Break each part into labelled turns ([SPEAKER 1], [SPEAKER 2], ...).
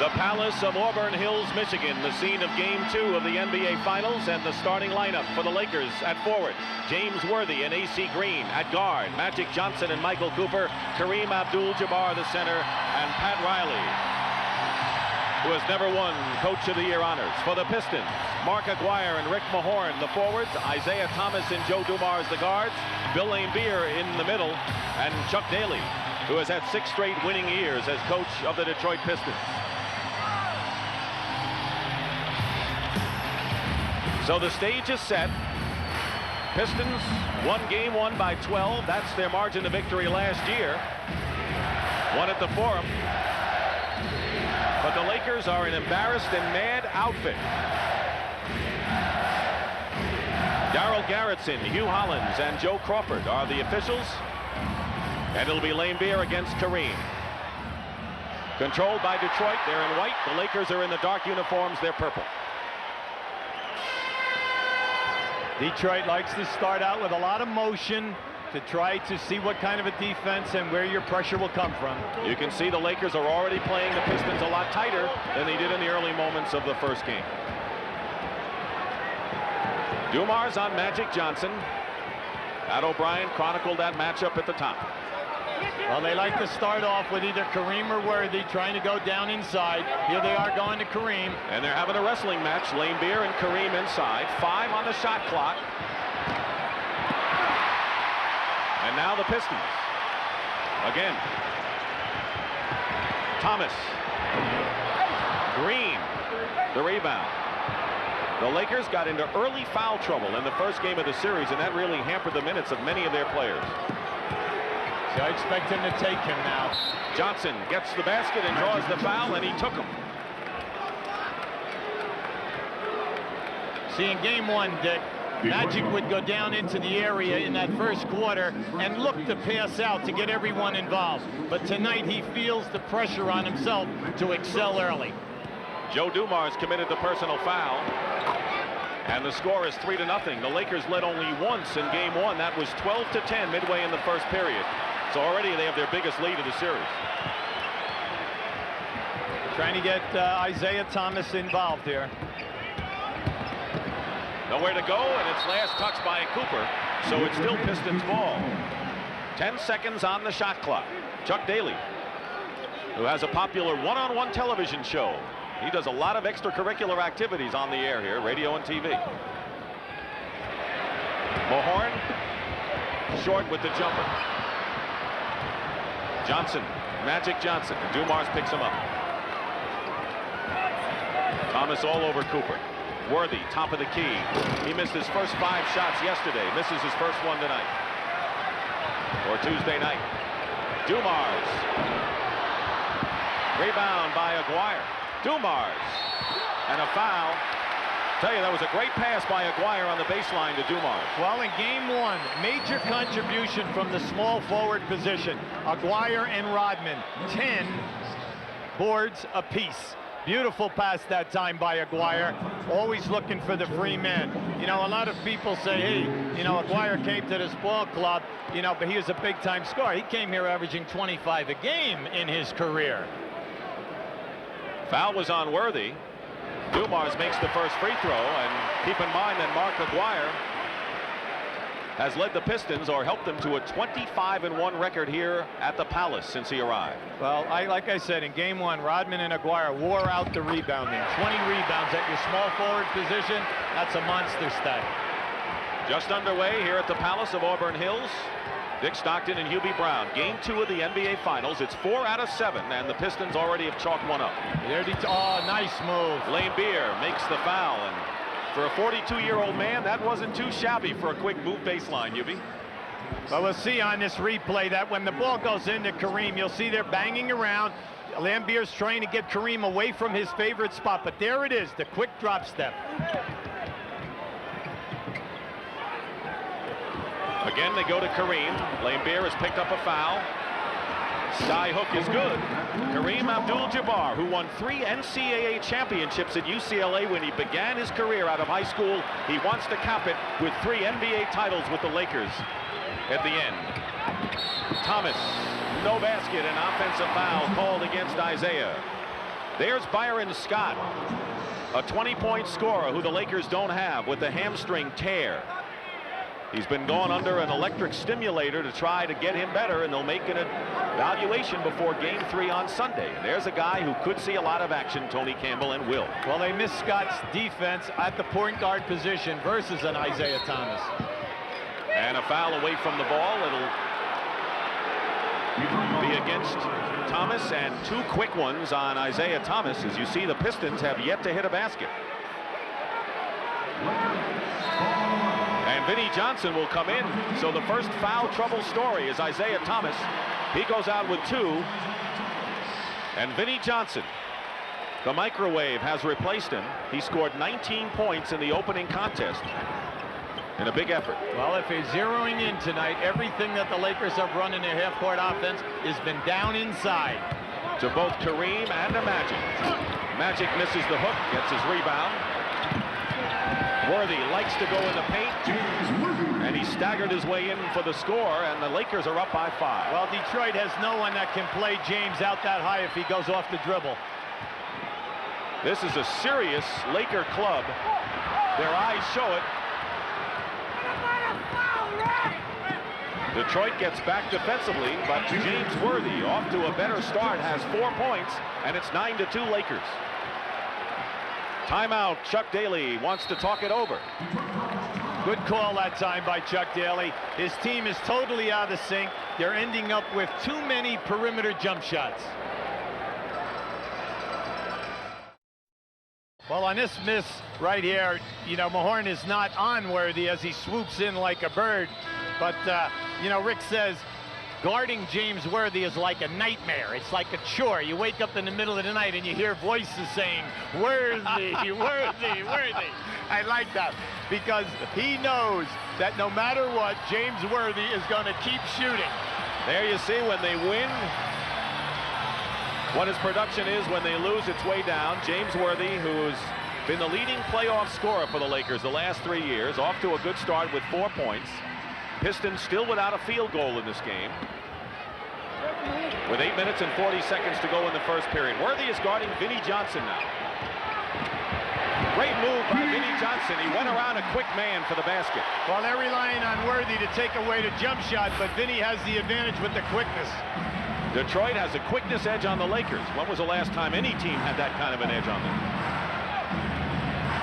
[SPEAKER 1] The Palace of Auburn Hills, Michigan, the scene of Game 2 of the NBA Finals, and the starting lineup for the Lakers at forward. James Worthy and A.C. Green at guard. Magic Johnson and Michael Cooper. Kareem Abdul-Jabbar the center, and Pat Riley, who has never won Coach of the Year honors. For the Pistons, Mark Aguirre and Rick Mahorn the forwards. Isaiah Thomas and Joe Dumars the guards. Bill Laimbeer in the middle, and Chuck Daly, who has had 6 straight winning years as coach of the Detroit Pistons. So the stage is set. Pistons won Game 1 by 12. That's their margin of victory last year. Won at the Forum. But the Lakers are an embarrassed and mad outfit. Darryl Garretson, Hugh Hollins, and Joe Crawford are the officials. And it'll be Laimbeer against Kareem. Controlled by Detroit. They're in white. The Lakers are in the dark uniforms. They're purple.
[SPEAKER 2] Detroit likes to start out with a lot of motion to try to see what kind of a defense and where your pressure will come from.
[SPEAKER 1] You can see the Lakers are already playing the Pistons a lot tighter than they did in the early moments of the first game. Dumars on Magic Johnson. Pat O'Brien chronicled that matchup at the top.
[SPEAKER 2] Well, they like to start off with either Kareem or Worthy trying to go down inside. Here they are going to Kareem.
[SPEAKER 1] And they're having a wrestling match. Laimbeer and Kareem inside. 5 on the shot clock. And now the Pistons. Again. Thomas. Green. The rebound. The Lakers got into early foul trouble in the first game of the series, and that really hampered the minutes of many of their players.
[SPEAKER 2] So I expect him to take him now.
[SPEAKER 1] Johnson gets the basket and draws the foul, and he took him.
[SPEAKER 2] See, in Game 1, Dick, Magic would go down into the area in that first quarter and look to pass out to get everyone involved. But tonight he feels the pressure on himself to excel early.
[SPEAKER 1] Joe Dumars committed the personal foul. And the score is 3-0. The Lakers led only once in Game 1. That was 12-10 midway in the first period. So already they have their biggest lead of the series.
[SPEAKER 2] Trying to get Isaiah Thomas involved here.
[SPEAKER 1] Nowhere to go, and it's last touched by Cooper. So it's still Pistons ball. 10 seconds on the shot clock. Chuck Daly, who has a popular one-on-one television show. He does a lot of extracurricular activities on the air here, radio and TV. Mahorn, short with the jumper. Johnson, Magic Johnson. Dumars picks him up. Thomas all over Cooper. Worthy, top of the key. He missed his first 5 shots yesterday. Misses his first one tonight. Or Tuesday night. Dumars. Rebound by Aguirre. Dumars. And a foul. Tell you, that was a great pass by Aguirre on the baseline to Dumars.
[SPEAKER 2] Well, in Game 1, major contribution from the small forward position. Aguirre and Rodman, 10 boards apiece. Beautiful pass that time by Aguirre, always looking for the free man. You know, a lot of people say, hey, you know, Aguirre came to this ball club, you know, but he was a big-time scorer. He came here averaging 25 a game in his career.
[SPEAKER 1] Foul was on Worthy. Dumars makes the first free throw, and keep in mind that Mark Aguirre has led the Pistons or helped them to a 25-1 record here at the Palace since he arrived.
[SPEAKER 2] Well, like I said, in Game 1, Rodman and Aguirre wore out the rebounding. 20 rebounds at your small forward position. That's a monster stat.
[SPEAKER 1] Just underway here at the Palace of Auburn Hills. Dick Stockton and Hubie Brown. Game 2 of the NBA Finals. It's 4 out of 7, and the Pistons already have chalked one up.
[SPEAKER 2] Oh, nice move.
[SPEAKER 1] Laimbeer makes the foul, and for a 42-year-old man, that wasn't too shabby for a quick move baseline, Hubie.
[SPEAKER 2] Well, we'll see on this replay that when the ball goes into Kareem, you'll see they're banging around. Laimbeer's trying to get Kareem away from his favorite spot, but there it is, the quick drop step.
[SPEAKER 1] Again, they go to Kareem. Laimbeer has picked up a foul. Sky hook is good. Kareem Abdul-Jabbar, who won 3 NCAA championships at UCLA when he began his career out of high school. He wants to cap it with 3 NBA titles with the Lakers at the end. Thomas, no basket, an offensive foul called against Isaiah. There's Byron Scott, a 20-point scorer who the Lakers don't have with the hamstring tear. He's been going under an electric stimulator to try to get him better, and they'll make an evaluation before Game 3 on Sunday. And there's a guy who could see a lot of action, Tony Campbell, and will. Well,
[SPEAKER 2] they missed Scott's defense at the point guard position versus an Isaiah Thomas.
[SPEAKER 1] And a foul away from the ball. It'll be against Thomas, and 2 quick ones on Isaiah Thomas. As you see, the Pistons have yet to hit a basket. And Vinnie Johnson will come in. So the first foul trouble story is Isaiah Thomas. He goes out with 2. And Vinnie Johnson, the microwave, has replaced him. He scored 19 points in the opening contest in a big effort.
[SPEAKER 2] Well, if he's zeroing in tonight, everything that the Lakers have run in their half-court offense has been down inside.
[SPEAKER 1] To both Kareem and to Magic. Magic misses the hook, gets his rebound. Worthy likes to go in the paint, and he staggered his way in for the score, and the Lakers are up by 5.
[SPEAKER 2] Well, Detroit has no one that can play James out that high if he goes off the dribble.
[SPEAKER 1] This is a serious Laker club. Their eyes show it. Detroit gets back defensively, but James Worthy, off to a better start, has 4 points, and it's 9-2 Lakers. Timeout. Chuck Daly wants to talk it over.
[SPEAKER 2] Good call that time by Chuck Daly. His team is totally out of sync. They're ending up with too many perimeter jump shots. Well, on this miss right here, you know, Mahorn is not on Worthy as he swoops in like a bird. But, you know, Rick says guarding James Worthy is like a nightmare. It's like a chore. You wake up in the middle of the night and you hear voices saying, Worthy, Worthy, Worthy. I like that because he knows that no matter what, James Worthy is going to keep shooting.
[SPEAKER 1] There you see when they win, what his production is. When they lose, it's way down. James Worthy, who's been the leading playoff scorer for the Lakers the last 3 years, off to a good start with 4 points. Pistons still without a field goal in this game, with 8 minutes and 40 seconds to go in the first period. Worthy is guarding Vinnie Johnson now. Great move by Vinnie Johnson. He went around a quick man for the basket.
[SPEAKER 2] Well, they're relying on Worthy to take away the jump shot, but Vinnie has the advantage with the quickness.
[SPEAKER 1] Detroit has a quickness edge on the Lakers. When was the last time any team had that kind of an edge on them?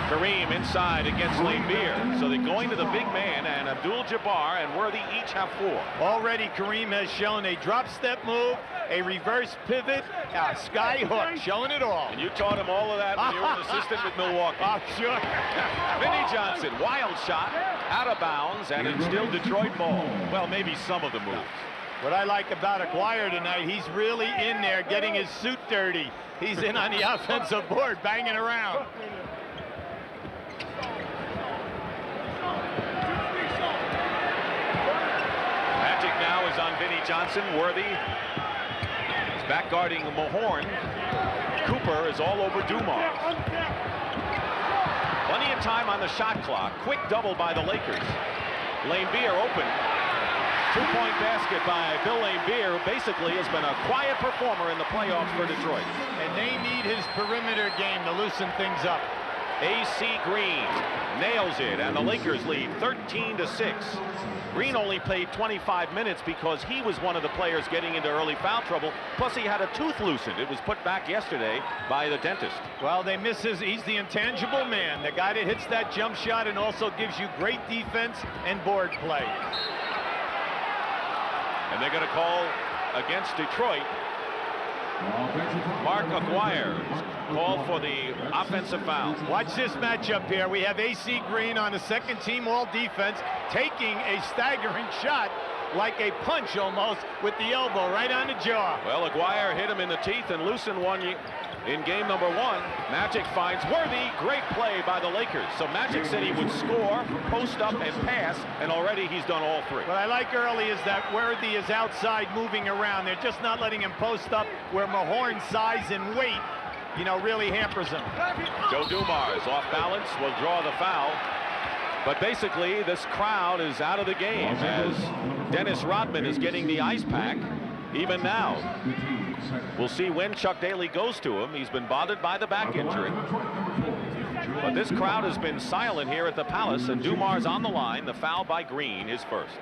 [SPEAKER 1] Kareem inside against Laimbeer. So they're going to the big man, and Abdul-Jabbar and Worthy each have 4.
[SPEAKER 2] Already Kareem has shown a drop step move, a reverse pivot, a sky hook, showing it all.
[SPEAKER 1] And you taught him all of that when you were an assistant with Milwaukee.
[SPEAKER 2] Oh, sure.
[SPEAKER 1] Vinnie Johnson, wild shot, out of bounds, and it's still Detroit ball. Well, maybe some of the moves.
[SPEAKER 2] What I like about Aguirre tonight, he's really in there getting his suit dirty. He's in on the offensive board, banging around.
[SPEAKER 1] Magic now is on Vinnie Johnson. Worthy is back guarding Mahorn. Cooper is all over Dumars. Plenty of time on the shot clock. Quick double by the Lakers. Laimbeer open. 2-point basket by Bill Laimbeer, who basically has been a quiet performer in the playoffs for Detroit.
[SPEAKER 2] And they need his perimeter game to loosen things up.
[SPEAKER 1] AC Green nails it, and the Lakers lead 13-6. Green only played 25 minutes because he was one of the players getting into early foul trouble. Plus, he had a tooth loosened. It was put back yesterday by the dentist.
[SPEAKER 2] Well, they miss he's the intangible man, the guy that hits that jump shot and also gives you great defense and board play.
[SPEAKER 1] And they're going to call against Detroit. Mark Aguirre called for the offensive foul.
[SPEAKER 2] Watch this matchup here. We have AC Green on the second team all defense, taking a staggering shot like a punch almost with the elbow right on the jaw.
[SPEAKER 1] Well, Aguirre hit him in the teeth and loosened one in game number 1. Magic finds Worthy. Great play by the Lakers. So Magic said he would score, post up, and pass, and already he's done all 3.
[SPEAKER 2] What I like early is that Worthy is outside moving around. They're just not letting him post up where Mahorn's size and weight, you know, really hampers him.
[SPEAKER 1] Joe Dumars off balance will draw the foul. But basically, this crowd is out of the game as Dennis Rodman is getting the ice pack even now. We'll see when Chuck Daly goes to him. He's been bothered by the back injury. But this crowd has been silent here at the Palace, and Dumar's on the line. The foul by Green, his first.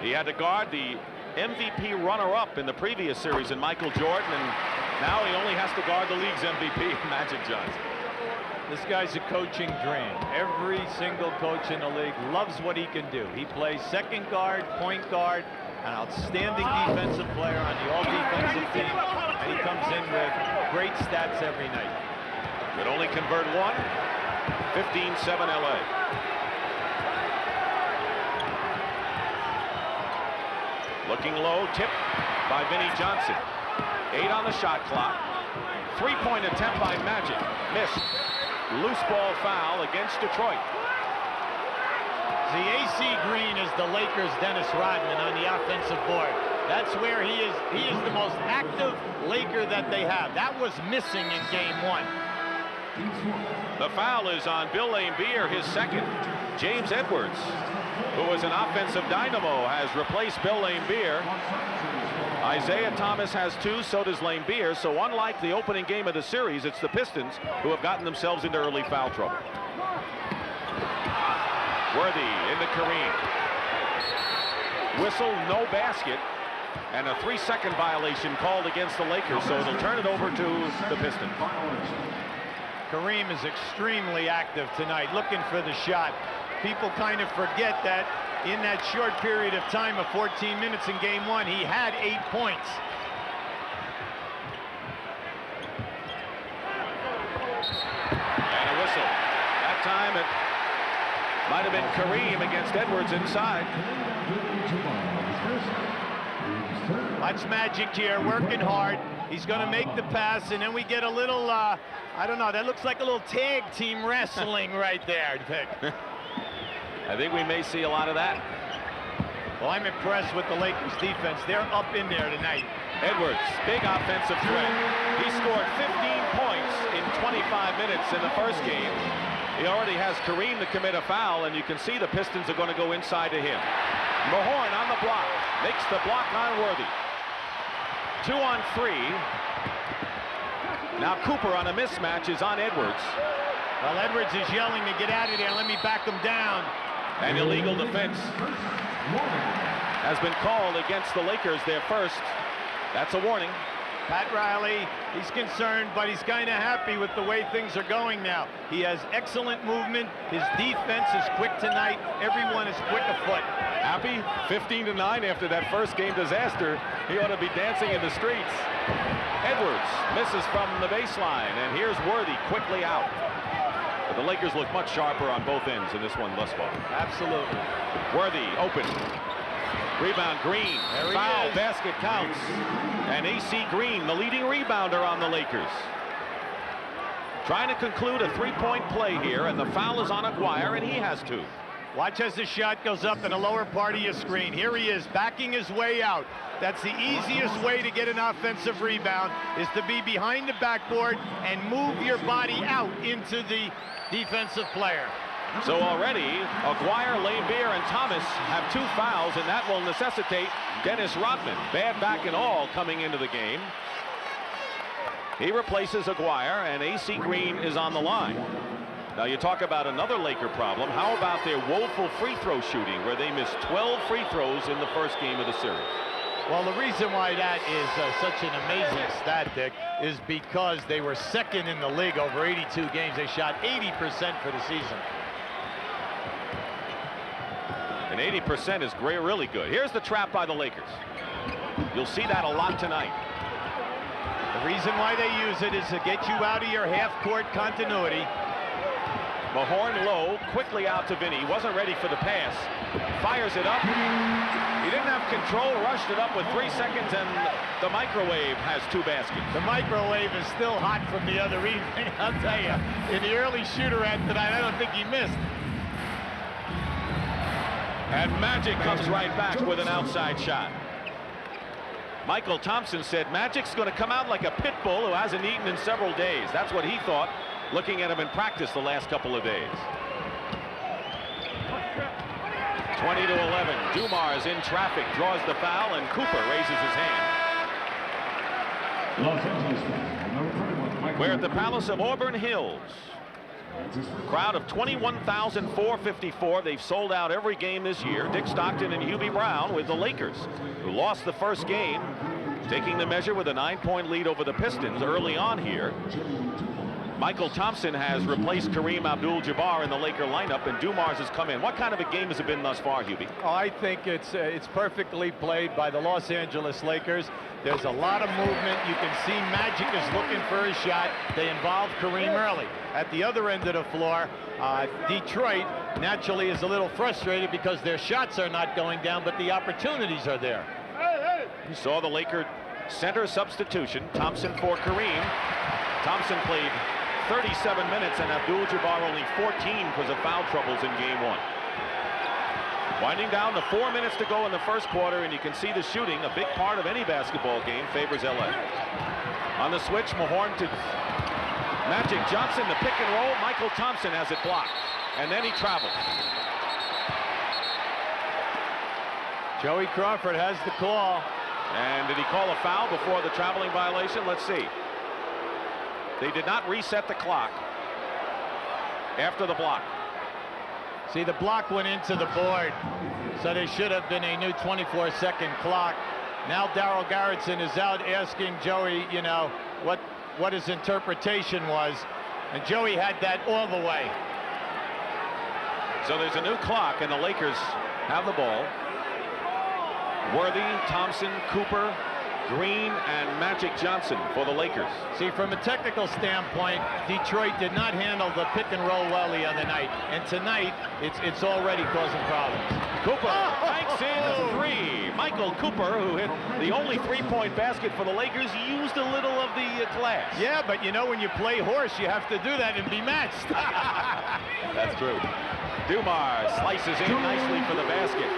[SPEAKER 1] He had to guard the MVP runner-up in the previous series in Michael Jordan, and now he only has to guard the league's MVP, Magic Johnson.
[SPEAKER 2] This guy's a coaching dream. Every single coach in the league loves what he can do. He plays second guard, point guard, an outstanding defensive player on the all-defensive team, and he comes in with great stats every night.
[SPEAKER 1] Could only convert one. 15-7 LA. Looking low, tip by Vinnie Johnson. 8 on the shot clock. Three-point attempt by Magic. Missed. Loose ball foul against Detroit.
[SPEAKER 2] The AC Green is the Lakers' Dennis Rodman on the offensive board. That's where he is. He is the most active Laker that they have. That was missing in game 1.
[SPEAKER 1] The foul is on Bill Laimbeer, his second. James Edwards, who was an offensive dynamo, has replaced Bill Laimbeer. Isaiah Thomas has 2, so does Laimbeer. So unlike the opening game of the series, it's the Pistons who have gotten themselves into early foul trouble. Worthy into Kareem. Whistle, no basket, and a 3-second violation called against the Lakers, so it'll turn it over to the Pistons.
[SPEAKER 2] Kareem is extremely active tonight, looking for the shot. People kind of forget that in that short period of time of 14 minutes in game 1, he had 8 points.
[SPEAKER 1] And a whistle. That time it might have been Kareem against Edwards inside.
[SPEAKER 2] Watch Magic here, working hard. He's going to make the pass, and then we get a little, I don't know, that looks like a little tag team wrestling right there, Dick.
[SPEAKER 1] I think we may see a lot of that.
[SPEAKER 2] Well, I'm impressed with the Lakers defense. They're up in there tonight.
[SPEAKER 1] Edwards, big offensive threat. He scored 15 points in 25 minutes in the first game. He already has Kareem to commit a foul, and you can see the Pistons are going to go inside to him. Mahorn on the block, makes the block on Worthy. 2 on 3. Now Cooper on a mismatch is on Edwards.
[SPEAKER 2] Well, Edwards is yelling to get out of there. Let me back him down.
[SPEAKER 1] An illegal defense has been called against the Lakers, their first. That's a warning.
[SPEAKER 2] Pat Riley, he's concerned, but he's kind of happy with the way things are going now. He has excellent movement. His defense is quick tonight. Everyone is quick afoot.
[SPEAKER 1] Happy? 15-9 after that first game disaster. He ought to be dancing in the streets. Edwards misses from the baseline, and here's Worthy quickly out. But the Lakers look much sharper on both ends in this one thus far.
[SPEAKER 2] Absolutely.
[SPEAKER 1] Worthy open. Rebound Green. Foul, basket counts. And AC Green, the leading rebounder on the Lakers. Trying to conclude a 3-point play here, and the foul is on Aguirre, and he has 2.
[SPEAKER 2] Watch as the shot goes up in the lower part of your screen. Here he is, backing his way out. That's the easiest way to get an offensive rebound, is to be behind the backboard and move your body out into the defensive player.
[SPEAKER 1] So already, Aguirre, Laimbeer, and Thomas have 2 fouls, and that will necessitate Dennis Rodman, bad back and all, coming into the game. He replaces Aguirre, and AC Green is on the line. Now you talk about another Laker problem. How about their woeful free throw shooting, where they missed 12 free throws in the first game of the series?
[SPEAKER 2] Well, the reason why that is such an amazing stat, Dick, is because they were second in the league over 82 games. They shot 80% for the season.
[SPEAKER 1] And 80% is great, really good. Here's the trap by the Lakers. You'll see that a lot tonight.
[SPEAKER 2] The reason why they use it is to get you out of your half-court continuity.
[SPEAKER 1] Mahorn low, quickly out to Vinny. He wasn't ready for the pass. Fires it up. He didn't have control, rushed it up with 3 seconds, and the microwave has 2 baskets.
[SPEAKER 2] The microwave is still hot from the other evening, I'll tell you. In the early shoot-around tonight, I don't think he missed.
[SPEAKER 1] And Magic comes right back with an outside shot. Michael Thompson said Magic's going to come out like a pit bull who hasn't eaten in several days. That's what he thought, looking at him in practice the last couple of days. 20-11. Dumars in traffic, draws the foul, and Cooper raises his hand. We're at the Palace of Auburn Hills. Crowd of 21,454. They've sold out every game this year. Dick Stockton and Hubie Brown with the Lakers, who lost the first game, taking the measure with a 9-point lead over the Pistons early on here. Michael Thompson has replaced Kareem Abdul-Jabbar in the Laker lineup, and Dumars has come in. What kind of a game has it been thus far, Hubie?
[SPEAKER 2] Oh, I think it's perfectly played by the Los Angeles Lakers. There's a lot of movement. You can see Magic is looking for his shot. They involve Kareem early. At the other end of the floor, Detroit naturally is a little frustrated because their shots are not going down, but the opportunities are there.
[SPEAKER 1] You saw the Laker center substitution. Thompson for Kareem. Thompson played 37 minutes and Abdul-Jabbar only 14 because of foul troubles in game one. Winding down to 4 minutes to go in the first quarter, and you can see the shooting, a big part of any basketball game, favors LA. On the switch, Mahorn to Magic Johnson, the pick and roll. Michael Thompson has it blocked, and then he travels.
[SPEAKER 2] Joey Crawford has the call.
[SPEAKER 1] And did he call a foul before the traveling violation? Let's see. They did not reset the clock after the block.
[SPEAKER 2] See, the block went into the board, so there should have been a new 24-second clock. Now Darryl Garretson is out asking Joey, you know, what his interpretation was, and Joey had that all the way.
[SPEAKER 1] So there's a new clock, and the Lakers have the ball. Worthy, Thompson, Cooper, Green, and Magic Johnson for the Lakers.
[SPEAKER 2] See, from a technical standpoint, Detroit did not handle the pick and roll well the other night, and tonight it's already causing problems.
[SPEAKER 1] Cooper banks in three. Michael Cooper, who hit the only three-point basket for the Lakers, used a little of the glass.
[SPEAKER 2] Yeah, but you know, when you play horse, you have to do that and be matched.
[SPEAKER 1] That's true. Dumars slices in nicely for the basket.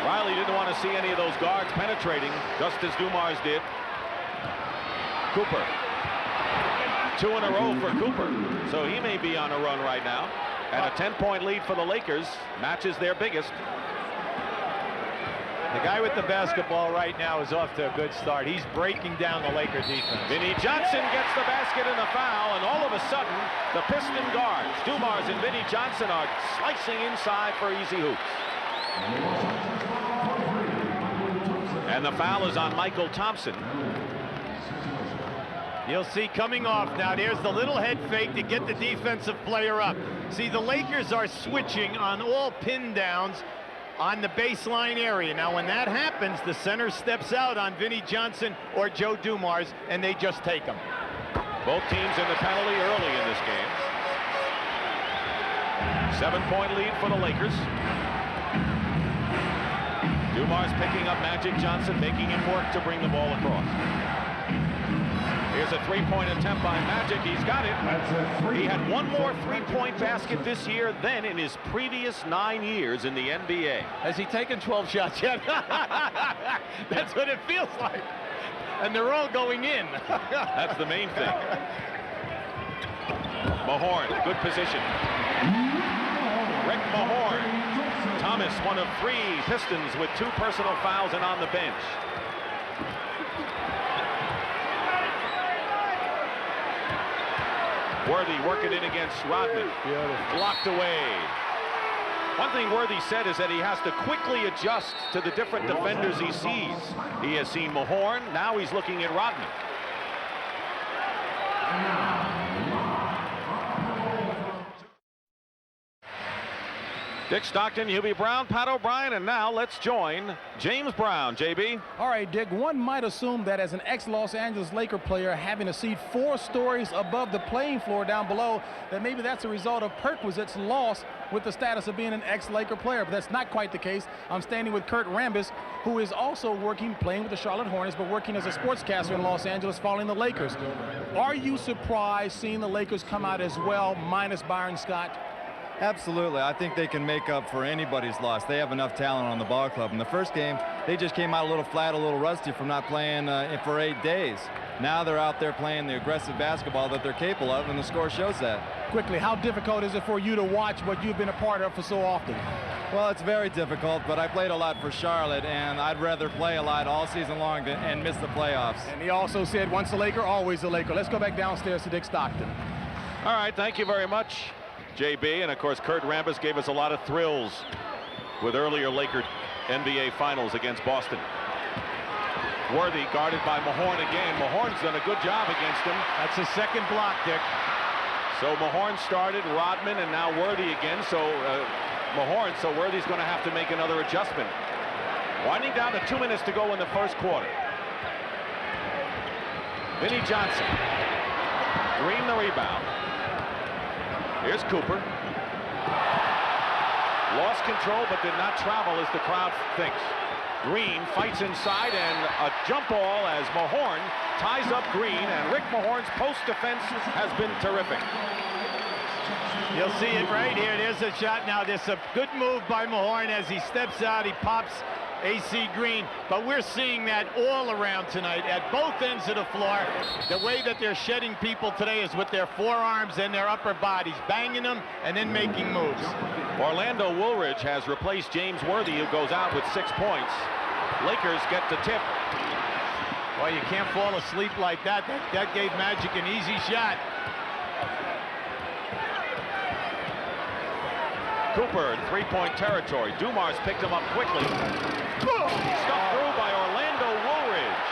[SPEAKER 1] Riley didn't want to see any of those guards penetrating, just as Dumars did. Cooper. 2 in a row for Cooper, so he may be on a run right now. And a 10-point lead for the Lakers, matches their biggest.
[SPEAKER 2] The guy with the basketball right now is off to a good start. He's breaking down the Laker defense.
[SPEAKER 1] Vinnie Johnson gets the basket and the foul, and all of a sudden, the Piston guards, Dumars and Vinnie Johnson, are slicing inside for easy hoops. And the foul is on Michael Thompson.
[SPEAKER 2] You'll see coming off now, there's the little head fake to get the defensive player up. See, the Lakers are switching on all pin downs on the baseline area. Now, when that happens, the center steps out on Vinnie Johnson or Joe Dumars, and they just take them.
[SPEAKER 1] Both teams in the penalty early in this game. 7-point lead for the Lakers. Dumars picking up Magic Johnson, making him work to bring the ball across. Here's a three-point attempt by Magic. He's got it. He had one more three-point basket this year than in his previous 9 years in the NBA.
[SPEAKER 2] Has he taken 12 shots yet? That's what it feels like. And they're all going in.
[SPEAKER 1] That's the main thing. Mahorn, good position. Rick Mahorn. Thomas, one of 3 Pistons with 2 personal fouls and on the bench. Worthy working in against Rodman.
[SPEAKER 2] Beautiful.
[SPEAKER 1] Blocked away. One thing Worthy said is that he has to quickly adjust to the different defenders he sees. He has seen Mahorn, now he's looking at Rodman. Dick Stockton, Hubie Brown, Pat O'Brien, and now let's join James Brown. JB?
[SPEAKER 3] All right, Dick, one might assume that as an ex-Los Angeles Laker player having a seat 4 stories above the playing floor down below, that maybe that's a result of perquisites lost with the status of being an ex-Laker player, but that's not quite the case. I'm standing with Kurt Rambis, who is also playing with the Charlotte Hornets, but working as a sportscaster in Los Angeles following the Lakers. Are you surprised seeing the Lakers come out as well, minus Byron Scott?
[SPEAKER 4] Absolutely. I think they can make up for anybody's loss. They have enough talent on the ball club. In the first game, they just came out a little flat, a little rusty from not playing for 8 days. Now they're out there playing the aggressive basketball that they're capable of, and the score shows that.
[SPEAKER 3] Quickly, how difficult is it for you to watch what you've been a part of for so often?
[SPEAKER 4] Well, it's very difficult, but I played a lot for Charlotte, and I'd rather play a lot all season long and miss the playoffs.
[SPEAKER 3] And he also said, once a Laker, always a Laker. Let's go back downstairs to Dick Stockton.
[SPEAKER 1] All right, thank you very much, JB. And of course, Kurt Rambis gave us a lot of thrills with earlier Laker NBA Finals against Boston. Worthy guarded by Mahorn again. Mahorn's done a good job against him.
[SPEAKER 2] That's his second block, Dick.
[SPEAKER 1] So Mahorn started, Rodman, and now Worthy again. So Mahorn, so Worthy's going to have to make another adjustment. Winding down to 2 minutes to go in the first quarter. Vinnie Johnson. Green the rebound. Here's Cooper. Lost control but did not travel as the crowd thinks. Green fights inside and a jump ball as Mahorn ties up Green, and Rick Mahorn's post defense has been terrific.
[SPEAKER 2] You'll see it right here. There's a shot now. There's a good move by Mahorn as he steps out. He pops AC Green. But we're seeing that all around tonight at both ends of the floor. The way that they're shedding people today is with their forearms and their upper bodies, banging them and then making moves.
[SPEAKER 1] Orlando Woolridge has replaced James Worthy, who goes out with 6 points. Lakers get the tip.
[SPEAKER 2] Well, you can't fall asleep like that. That gave Magic an easy shot.
[SPEAKER 1] Cooper in three-point territory. Dumars picked him up quickly. Stuck through by Orlando Woolridge,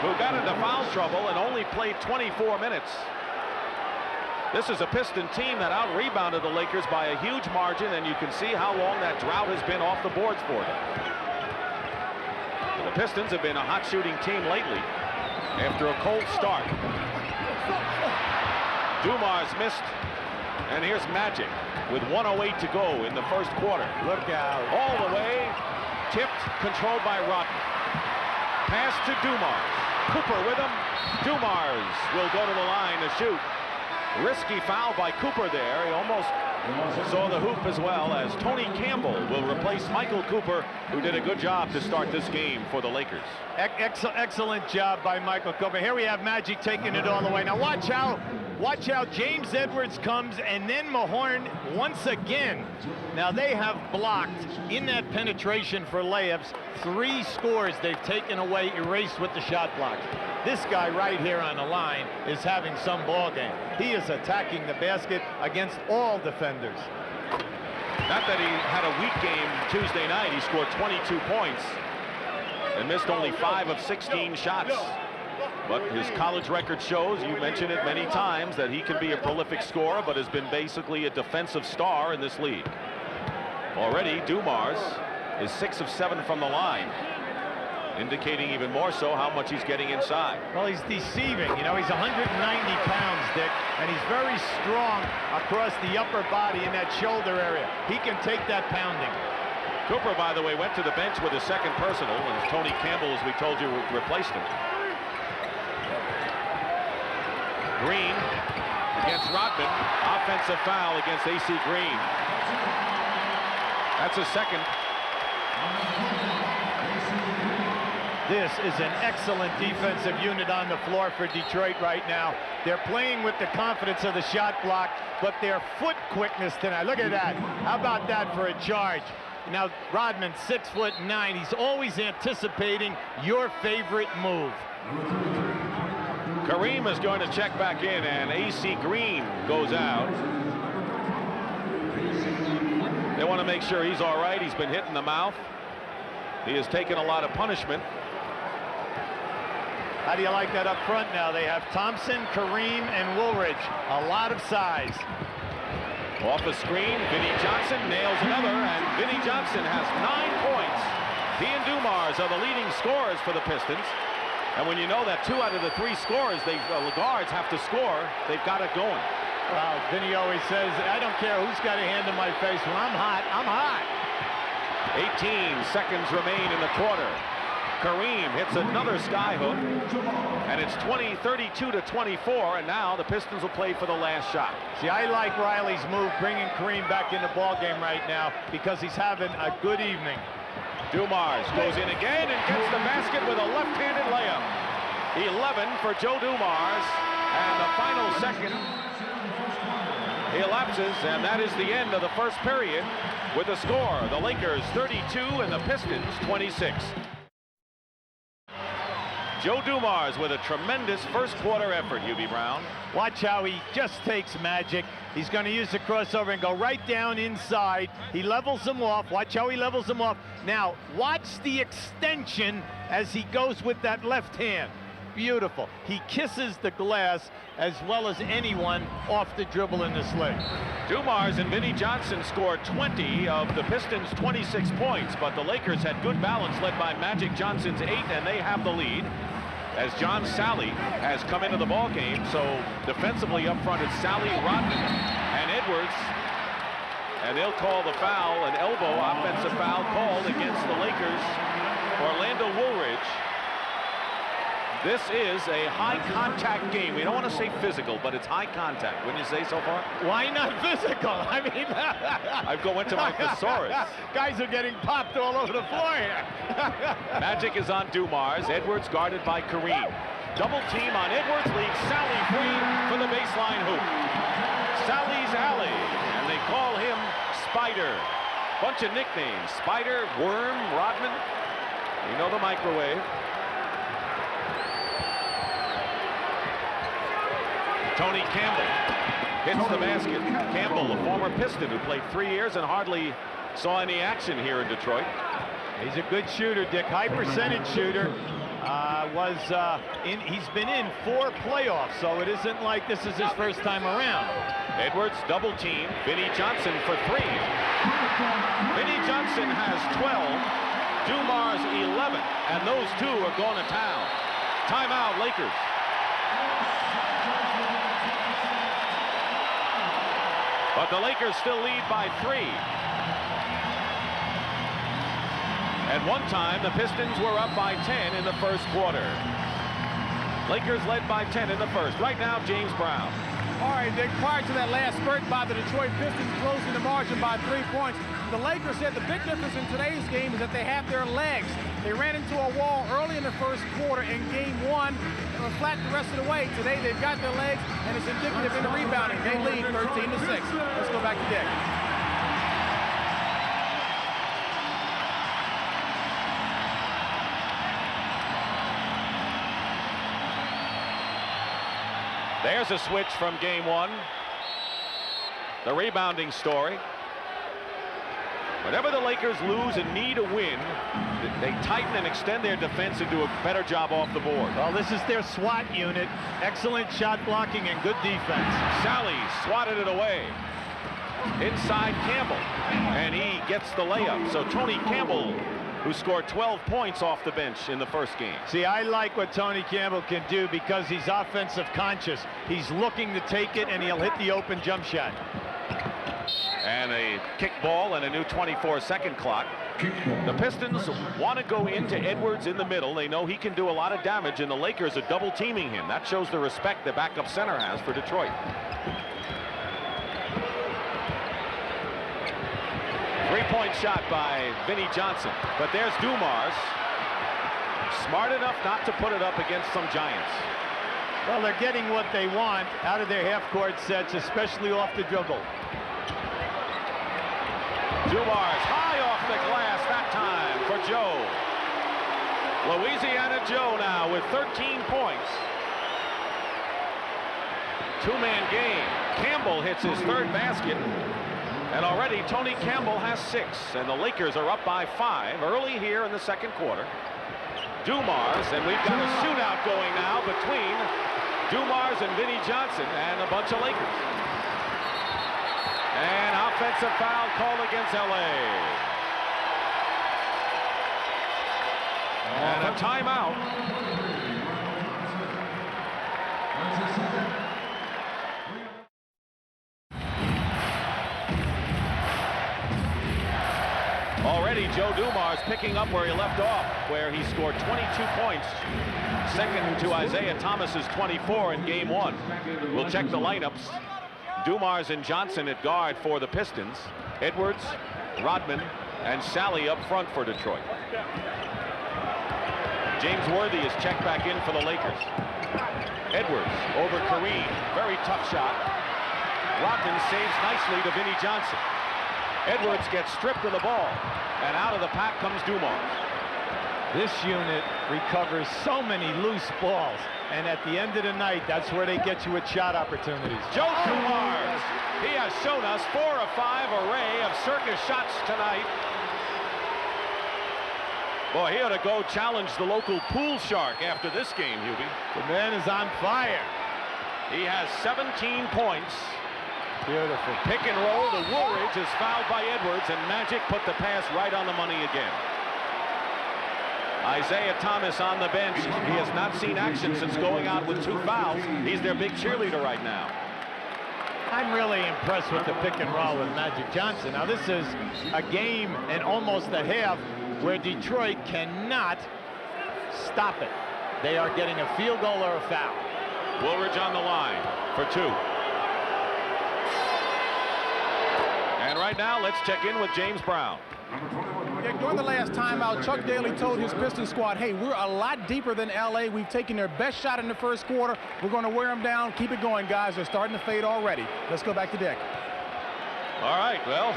[SPEAKER 1] who got into foul trouble and only played 24 minutes. This is a Piston team that out-rebounded the Lakers by a huge margin, and you can see how long that drought has been off the boards for them. The Pistons have been a hot shooting team lately after a cold start. Dumars missed, and here's Magic with 1:08 to go in the first quarter.
[SPEAKER 2] Look out.
[SPEAKER 1] All the way, tipped, controlled by Rodman. Pass to Dumars. Cooper with him. Dumars will go to the line to shoot. Risky foul by Cooper there. He almost saw the hoop as well, as Tony Campbell will replace Michael Cooper, who did a good job to start this game for the Lakers.
[SPEAKER 2] Excellent job by Michael Cooper. Here we have Magic taking it all the way. Now watch how James Edwards comes, and then Mahorn once again. Now they have blocked in that penetration for layups 3 scores they've taken away, erased with the shot blocks. This guy right here on the line is having some ball game. He is attacking the basket against all defenders.
[SPEAKER 1] Not that he had a weak game Tuesday night. He scored 22 points and missed only 5 of 16 shots. But his college record shows, you mentioned it many times, that he can be a prolific scorer, but has been basically a defensive star in this league. Already, Dumars is 6 of 7 from the line, indicating even more so how much he's getting inside.
[SPEAKER 2] Well, he's deceiving. You know, he's 190 pounds, Dick, and he's very strong across the upper body in that shoulder area. He can take that pounding.
[SPEAKER 1] Cooper, by the way, went to the bench with a second personal, and Tony Campbell, as we told you, replaced him. Green against Rodman. Offensive foul against AC Green. That's a second.
[SPEAKER 2] This is an excellent defensive unit on the floor for Detroit right now. They're playing with the confidence of the shot block, but their foot quickness tonight. Look at that. How about that for a charge? Now, Rodman, 6'9". He's always anticipating your favorite move.
[SPEAKER 1] Kareem is going to check back in, and AC Green goes out. They want to make sure he's all right. He's been hit in the mouth. He has taken a lot of punishment.
[SPEAKER 2] How do you like that up front now? They have Thompson, Kareem, and Woolridge. A lot of size.
[SPEAKER 1] Off the screen, Vinnie Johnson nails another, and Vinnie Johnson has 9 points. He and Dumars are the leading scorers for the Pistons. And when you know that 2 out of the 3 scorers, the guards have to score, they've got it going.
[SPEAKER 2] Well, Vinnie always says, I don't care who's got a hand in my face. When I'm hot, I'm hot.
[SPEAKER 1] 18 seconds remain in the quarter. Kareem hits another skyhook, and it's 32 to 24, and now the Pistons will play for the last shot.
[SPEAKER 2] See, I like Riley's move, bringing Kareem back in the ball game right now, because he's having a good evening.
[SPEAKER 1] Dumars goes in again and gets the basket with a left-handed layup. 11 for Joe Dumars, and the final second elapses, and that is the end of the first period, with the score. The Lakers 32 and the Pistons 26. Joe Dumars with a tremendous first quarter effort, UB Brown.
[SPEAKER 2] Watch how he just takes magic. He's going to use the crossover and go right down inside. He levels them off. Watch how he levels them off. Now, watch the extension as he goes with that left hand. Beautiful. He kisses the glass as well as anyone off the dribble in this league.
[SPEAKER 1] Dumars and Vinnie Johnson scored 20 of the Pistons' 26 points, but the Lakers had good balance, led by Magic Johnson's 8, and they have the lead. As John Sally has come into the ball game, so defensively up front it's Sally, Rodman, and Edwards. And they'll call the foul, an elbow offensive foul called against the Lakers. Orlando Woolridge. This is a high contact game. We don't want to say physical, but it's high contact. Wouldn't you say so far?
[SPEAKER 2] Why not physical? I mean,
[SPEAKER 1] I've go into my thesaurus.
[SPEAKER 2] Guys are getting popped all over the floor here.
[SPEAKER 1] Magic is on Dumars. Edwards guarded by Kareem. Double team on Edwards, leaves Sally free for the baseline hoop. Sally's alley, and they call him Spider. Bunch of nicknames: Spider, Worm, Rodman. You know the microwave. Tony Campbell hits the basket. Campbell, a former Piston who played 3 years and hardly saw any action here in Detroit.
[SPEAKER 2] He's a good shooter, Dick. High percentage shooter. He's been in 4 playoffs, so it isn't like this is his first time around.
[SPEAKER 1] Edwards double team. Vinnie Johnson for 3. Vinnie Johnson has 12. Dumars 11, and those two are going to town. Timeout, Lakers. But the Lakers still lead by 3. At one time, the Pistons were up by 10 in the first quarter. Lakers led by 10 in the first. Right now, James Brown.
[SPEAKER 3] All right, Dick, prior to that last spurt by the Detroit Pistons closing the margin by 3 points, the Lakers said the big difference in today's game is that they have their legs. They ran into a wall early in the first quarter in game 1 and were flat the rest of the way. Today they've got their legs, and it's indicative in the rebounding. They lead 13-6. Let's go back to Dick.
[SPEAKER 1] There's a switch from game 1. The rebounding story. Whenever the Lakers lose and need a win, they tighten and extend their defense and do a better job off the board.
[SPEAKER 2] Well, this is their SWAT unit. Excellent shot blocking and good defense.
[SPEAKER 1] Sally swatted it away. Inside Campbell, and he gets the layup. So Tony Campbell, who scored 12 points off the bench in the first game.
[SPEAKER 2] See, I like what Tony Campbell can do because he's offensive conscious. He's looking to take it, and he'll hit the open jump shot.
[SPEAKER 1] And a kick ball and a new 24-second clock. The Pistons want to go into Edwards in the middle. They know he can do a lot of damage, and the Lakers are double teaming him. That shows the respect the backup center has for Detroit. Three-point shot by Vinnie Johnson. But there's Dumars. Smart enough not to put it up against some giants.
[SPEAKER 2] Well, they're getting what they want out of their half-court sets, especially off the dribble.
[SPEAKER 1] Dumars high off the glass that time for Joe. Louisiana Joe now with 13 points. Two-man game. Campbell hits his 3rd basket. And already Tony Campbell has 6. And the Lakers are up by 5 early here in the second quarter. Dumars, and we've got a shootout going now between Dumars and Vinnie Johnson and a bunch of Lakers. And offensive foul called against LA. And a timeout. Already Joe Dumars picking up where he left off, where he scored 22 points, second to Isaiah Thomas's 24 in game 1. We'll check the lineups. Dumars and Johnson at guard for the Pistons. Edwards, Rodman, and Sally up front for Detroit. James Worthy is checked back in for the Lakers. Edwards over Kareem. Very tough shot. Rodman saves nicely to Vinnie Johnson. Edwards gets stripped of the ball, and out of the pack comes Dumars.
[SPEAKER 2] This unit recovers so many loose balls, and at the end of the night, that's where they get you with shot opportunities.
[SPEAKER 1] Joe Dumars, he has shown us 4 of 5 array of circus shots tonight. Boy, he ought to go challenge the local pool shark after this game, Hubie.
[SPEAKER 2] The man is on fire.
[SPEAKER 1] He has 17 points.
[SPEAKER 2] Beautiful.
[SPEAKER 1] Pick and roll to Woolridge is fouled by Edwards, and Magic put the pass right on the money again. Isaiah Thomas on the bench. He has not seen action since going out with 2 fouls. He's their big cheerleader right now.
[SPEAKER 2] I'm really impressed with the pick and roll with Magic Johnson. Now, this is a game and almost a half where Detroit cannot stop it. They are getting a field goal or a foul.
[SPEAKER 1] Woolridge on the line for 2. And right now, let's check in with James Brown.
[SPEAKER 3] Yeah, during the last timeout, Chuck Daly told his Pistons squad, hey, we're a lot deeper than LA. We've taken their best shot in the first quarter. We're going to wear them down. Keep it going, guys. They're starting to fade already. Let's go back to deck.
[SPEAKER 1] All right, well,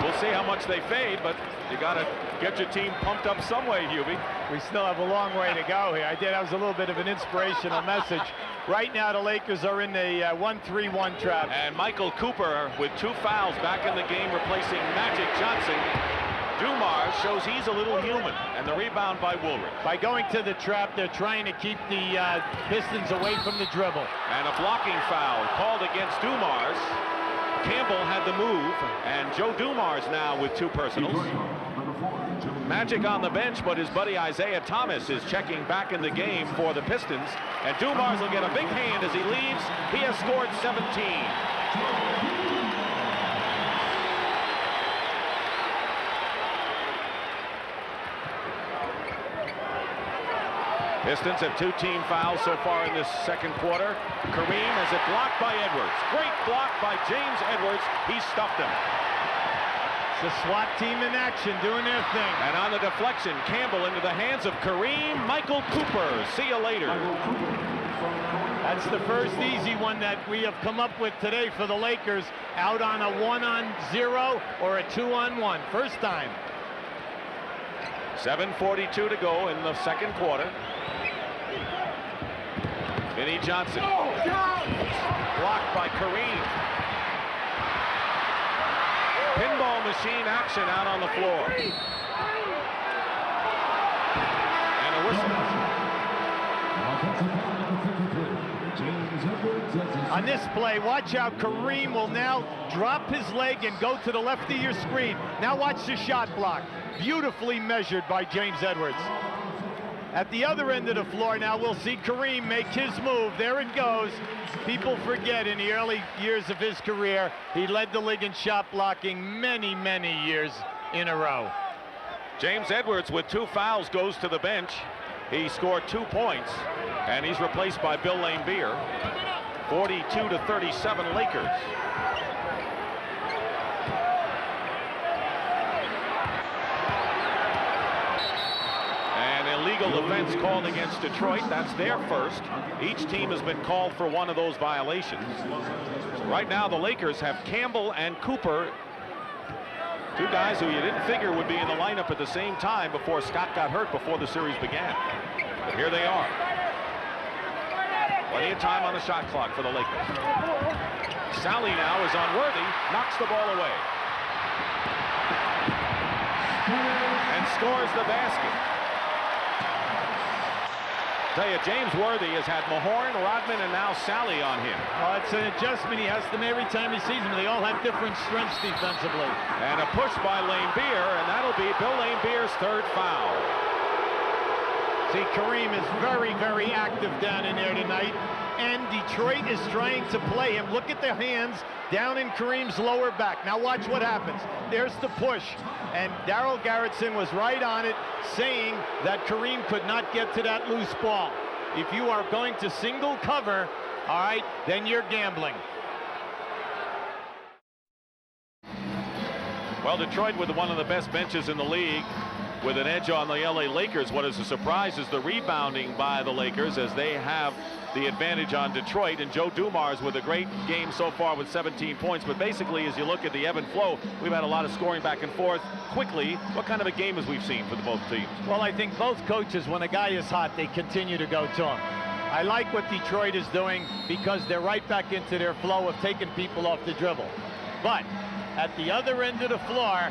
[SPEAKER 1] we'll see how much they fade, but you got to get your team pumped up some way, Hubie.
[SPEAKER 2] We still have a long way to go here. That was a little bit of an inspirational message. Right now, the Lakers are in the 1-3-1 trap.
[SPEAKER 1] And Michael Cooper with 2 fouls back in the game, replacing Magic Johnson. Dumars shows he's a little human, and the rebound by Woolridge.
[SPEAKER 2] By going to the trap, they're trying to keep the Pistons away from the dribble.
[SPEAKER 1] And a blocking foul called against Dumars. Campbell had the move, and Joe Dumars now with 2 personals. Magic on the bench, but his buddy Isaiah Thomas is checking back in the game for the Pistons. And Dumars will get a big hand as he leaves. He has scored 17. Pistons have 2 team fouls so far in this second quarter. Kareem has it blocked by Edwards. Great block by James Edwards. He stuffed him.
[SPEAKER 2] It's the SWAT team in action, doing their thing.
[SPEAKER 1] And on the deflection, Campbell into the hands of Kareem. Michael Cooper, see you later.
[SPEAKER 2] That's the first easy one that we have come up with today for the Lakers. Out on a 1-on-0 or a 2-on-1. First time.
[SPEAKER 1] 7:42 to go in the second quarter. Vinnie Johnson. Blocked by Kareem. Pinball machine action out on the floor. And a whistle.
[SPEAKER 2] On this play, watch out. Kareem will now drop his leg and go to the left of your screen. Now watch the shot block. Beautifully measured by James Edwards. At the other end of the floor now, we'll see Kareem make his move. There it goes. People forget in the early years of his career, he led the league in shot blocking many, many years in a row.
[SPEAKER 1] James Edwards with 2 fouls goes to the bench. He scored 2 points, and he's replaced by Bill Laimbeer. 42-37 Lakers. Illegal offense called against Detroit. That's their first. Each team has been called for one of those violations. Right now, the Lakers have Campbell and Cooper, 2 guys who you didn't figure would be in the lineup at the same time before Scott got hurt before the series began. But here they are. Plenty of time on the shot clock for the Lakers. Sally now is on Worthy, knocks the ball away. And scores the basket. Tell you, James Worthy has had Mahorn, Rodman, and now Sally on him.
[SPEAKER 2] Oh, it's an adjustment. He has them every time he sees them. They all have different strengths defensively.
[SPEAKER 1] And a push by Laimbeer, and that'll be Bill Laimbeer's 3rd foul.
[SPEAKER 2] See, Kareem is very, very active down in there tonight, and Detroit is trying to play him. Look at the hands down in Kareem's lower back. Now watch what happens. There's the push, and Darryl Garrettson was right on it, saying that Kareem could not get to that loose ball. If you are going to single cover, all right, then you're gambling.
[SPEAKER 1] Well, Detroit with one of the best benches in the league. with an edge on the LA Lakers. What is a surprise is the rebounding by the Lakers, as they have the advantage on Detroit, and Joe Dumars with a great game so far with 17 points. But basically, as you look at the ebb and flow, we've had a lot of scoring back and forth. Quickly, what kind of a game as we've seen for the both teams?
[SPEAKER 2] Well, I think both coaches, when a guy is hot, they continue to go to him. I like what Detroit is doing because they're right back into their flow of taking people off the dribble. But at the other end of the floor,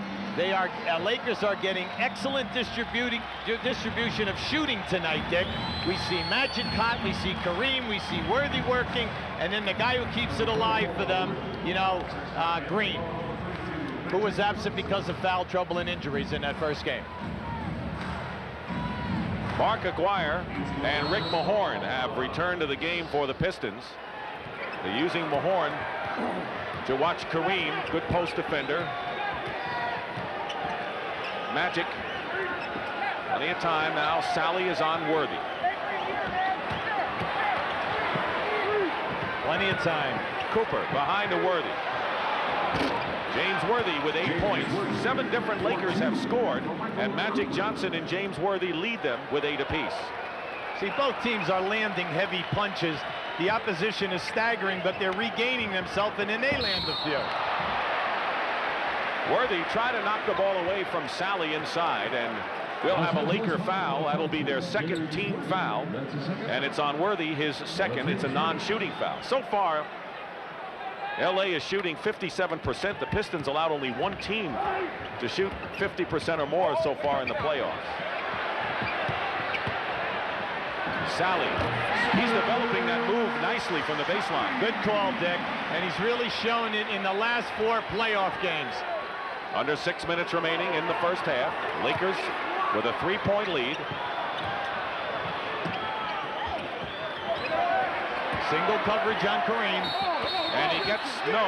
[SPEAKER 2] Lakers are getting excellent distribution of shooting tonight, Dick. We see Magic hot, we see Kareem, we see Worthy working, and then the guy who keeps it alive for them, Green, who was absent because of foul trouble and injuries in that first game.
[SPEAKER 1] Mark Aguirre and Rick Mahorn have returned to the game for the Pistons. They're using Mahorn to watch Kareem, good post defender. Magic, plenty of time now. Sally is on Worthy.
[SPEAKER 2] Plenty of time.
[SPEAKER 1] Cooper behind to Worthy. James Worthy with 8 points. 7 different Lakers have scored, and Magic Johnson and James Worthy lead them with 8 apiece.
[SPEAKER 2] See, both teams are landing heavy punches. The opposition is staggering, but they're regaining themselves, and then they land a few.
[SPEAKER 1] Worthy tried to knock the ball away from Sally inside, and we'll have a Laker foul. That'll be their second team foul, and it's on Worthy, his second. It's a non-shooting foul. So far, LA is shooting 57%. The Pistons allowed only one team to shoot 50% or more so far in the playoffs. Sally, he's developing that move nicely from the baseline.
[SPEAKER 2] Good call, Dick, and he's really shown it in the last 4 playoff games.
[SPEAKER 1] Under 6 minutes remaining in the first half. Lakers with a 3-point lead.
[SPEAKER 2] Single coverage on Kareem.
[SPEAKER 1] And he gets no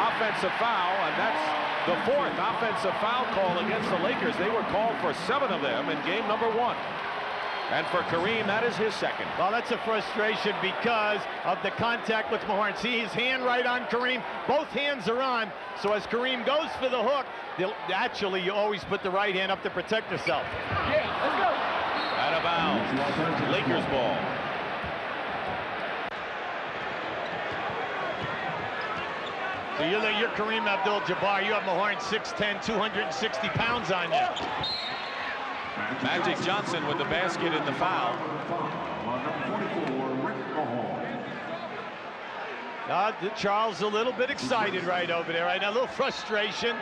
[SPEAKER 1] offensive foul, and that's the 4th offensive foul call against the Lakers. They were called for 7 of them in game number 1. And for Kareem, that is his second.
[SPEAKER 2] Well, that's a frustration because of the contact with Mahorn. See his hand right on Kareem. Both hands are on. So as Kareem goes for the hook, actually, you always put the right hand up to protect yourself.
[SPEAKER 3] Yeah, let's go.
[SPEAKER 1] Out of bounds. Lakers ball.
[SPEAKER 2] So you're Kareem Abdul-Jabbar. You have Mahorn 6'10", 260 pounds on you.
[SPEAKER 1] Magic Johnson with the basket in the foul.
[SPEAKER 2] Charles a little bit excited right over there. Right now, a little frustration.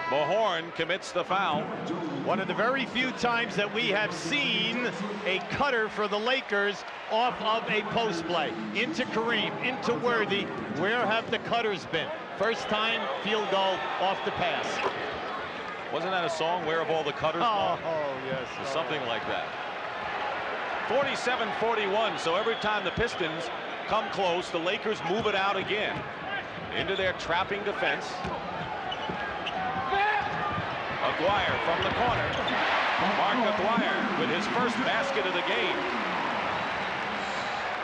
[SPEAKER 1] Mahorn commits the foul.
[SPEAKER 2] One of the very few times that we have seen a cutter for the Lakers off of a post play. Into Kareem, into Worthy. Where have the cutters been? First time field goal off the pass.
[SPEAKER 1] Wasn't that a song, Where Have All the Cutters Gone?
[SPEAKER 2] Oh, yes.
[SPEAKER 1] Or something like that. 47-41, so every time the Pistons come close, the Lakers move it out again into their trapping defense. Aguirre from the corner. Mark Aguirre with his first basket of the game.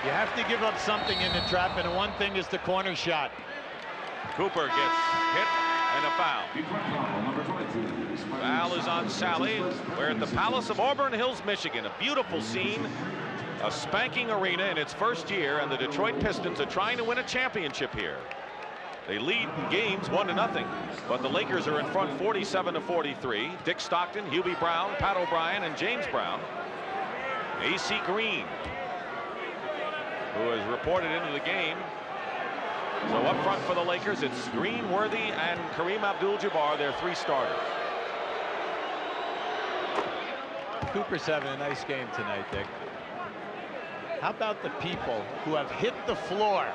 [SPEAKER 2] You have to give up something in the trap, and one thing is the corner shot.
[SPEAKER 1] Cooper gets hit and a foul. Foul is on Sally. We're at the Palace of Auburn Hills, Michigan. A beautiful scene, a spanking arena in its first year, and the Detroit Pistons are trying to win a championship here. They lead games 1-0, but the Lakers are in front 47-43. Dick Stockton, Hubie Brown, Pat O'Brien, and James Brown. A.C. Green, who is reported into the game. So up front for the Lakers, it's Green, Worthy, and Kareem Abdul-Jabbar, their 3 starters.
[SPEAKER 2] Cooper's having a nice game tonight, Dick. How about the people who have hit the floor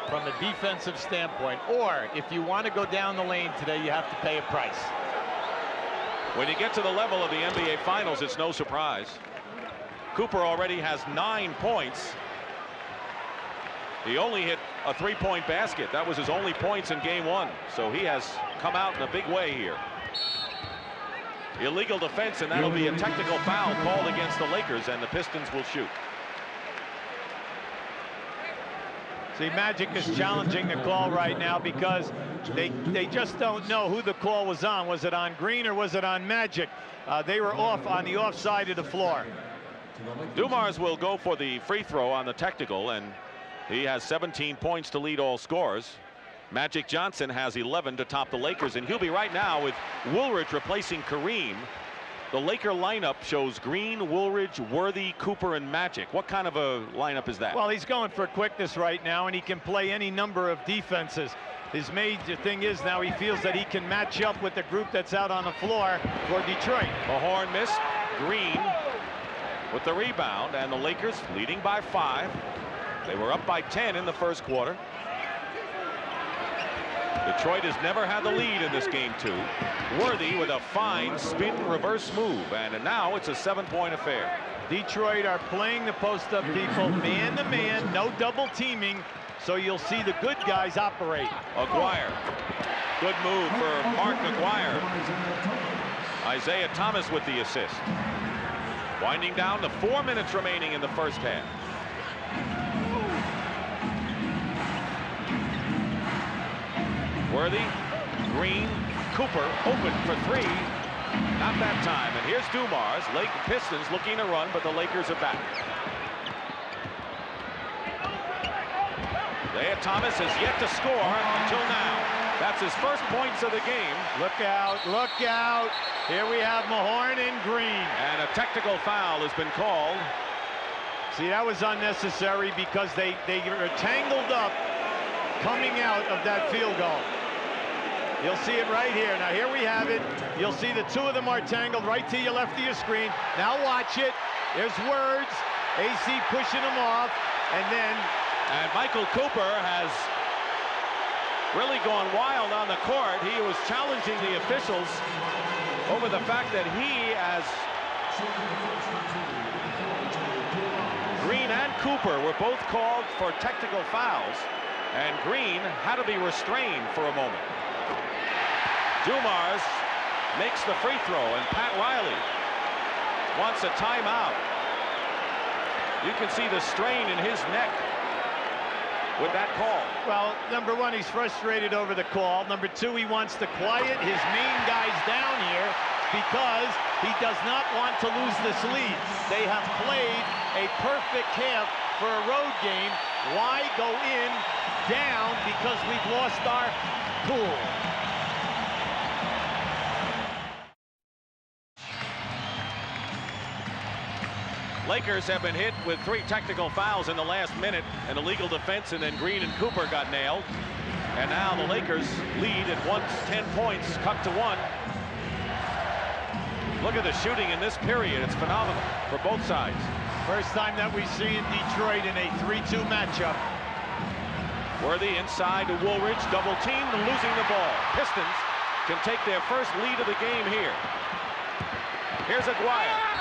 [SPEAKER 2] from a defensive standpoint, or if you want to go down the lane today, you have to pay a price.
[SPEAKER 1] When you get to the level of the NBA Finals, it's no surprise. Cooper already has 9 points. He only hit a 3-point basket. That was his only points in game 1. So he has come out in a big way here. Illegal defense, and that'll be a technical foul called against the Lakers, and the Pistons will shoot.
[SPEAKER 2] See, Magic is challenging the call right now because they just don't know who the call was on. Was it on Green or was it on Magic? They were off on the offside of the floor.
[SPEAKER 1] Dumars will go for the free throw on the technical, and he has 17 points to lead all scorers. Magic Johnson has 11 to top the Lakers. And Hubie, right now, with Woolridge replacing Kareem, the Laker lineup shows Green, Woolridge, Worthy, Cooper, and Magic. What kind of a lineup is that?
[SPEAKER 2] Well, he's going for quickness right now, and he can play any number of defenses. His major thing is now he feels that he can match up with the group that's out on the floor for Detroit.
[SPEAKER 1] The horn missed. Green with the rebound, and the Lakers leading by 5. They were up by 10 in the first quarter. Detroit has never had the lead in this game, too. Worthy with a fine spin reverse move, and now it's a 7-point affair.
[SPEAKER 2] Detroit are playing the post-up people man to man, no double teaming, so you'll see the good guys operate.
[SPEAKER 1] Aguirre. Good move for Mark Aguirre. Isaiah Thomas with the assist. Winding down to 4 minutes remaining in the first half. Worthy, Green, Cooper open for 3. Not that time. And here's Dumars. Lake Pistons looking to run, but the Lakers are back. Isaiah Thomas has yet to score until now. That's his first points of the game.
[SPEAKER 2] Look out, look out. Here we have Mahorn and Green.
[SPEAKER 1] And a technical foul has been called.
[SPEAKER 2] See, that was unnecessary because they were tangled up coming out of that field goal. You'll see it right here. Now here we have it. You'll see the 2 of them are tangled right to your left of your screen. Now watch it. There's Words. AC pushing him off. And then...
[SPEAKER 1] And Michael Cooper has really gone wild on the court. He was challenging the officials over the fact that he, as Green and Cooper, were both called for technical fouls. And Green had to be restrained for a moment. Dumars makes the free throw, and Pat Riley wants a timeout. You can see the strain in his neck with that call.
[SPEAKER 2] Well, number 1, he's frustrated over the call. Number 2, he wants to quiet his main guys down here because he does not want to lose this lead. They have played a perfect half for a road game. Why go in down because we've lost our cool?
[SPEAKER 1] Lakers have been hit with 3 technical fouls in the last minute, an illegal defense, and then Green and Cooper got nailed. And now the Lakers lead at 10 points, cut to 1. Look at the shooting in this period. It's phenomenal for both sides.
[SPEAKER 2] First time that we've seen Detroit in a 3-2 matchup.
[SPEAKER 1] Worthy inside to Woolridge, double teamed and losing the ball. Pistons can take their first lead of the game here. Here's Aguirre.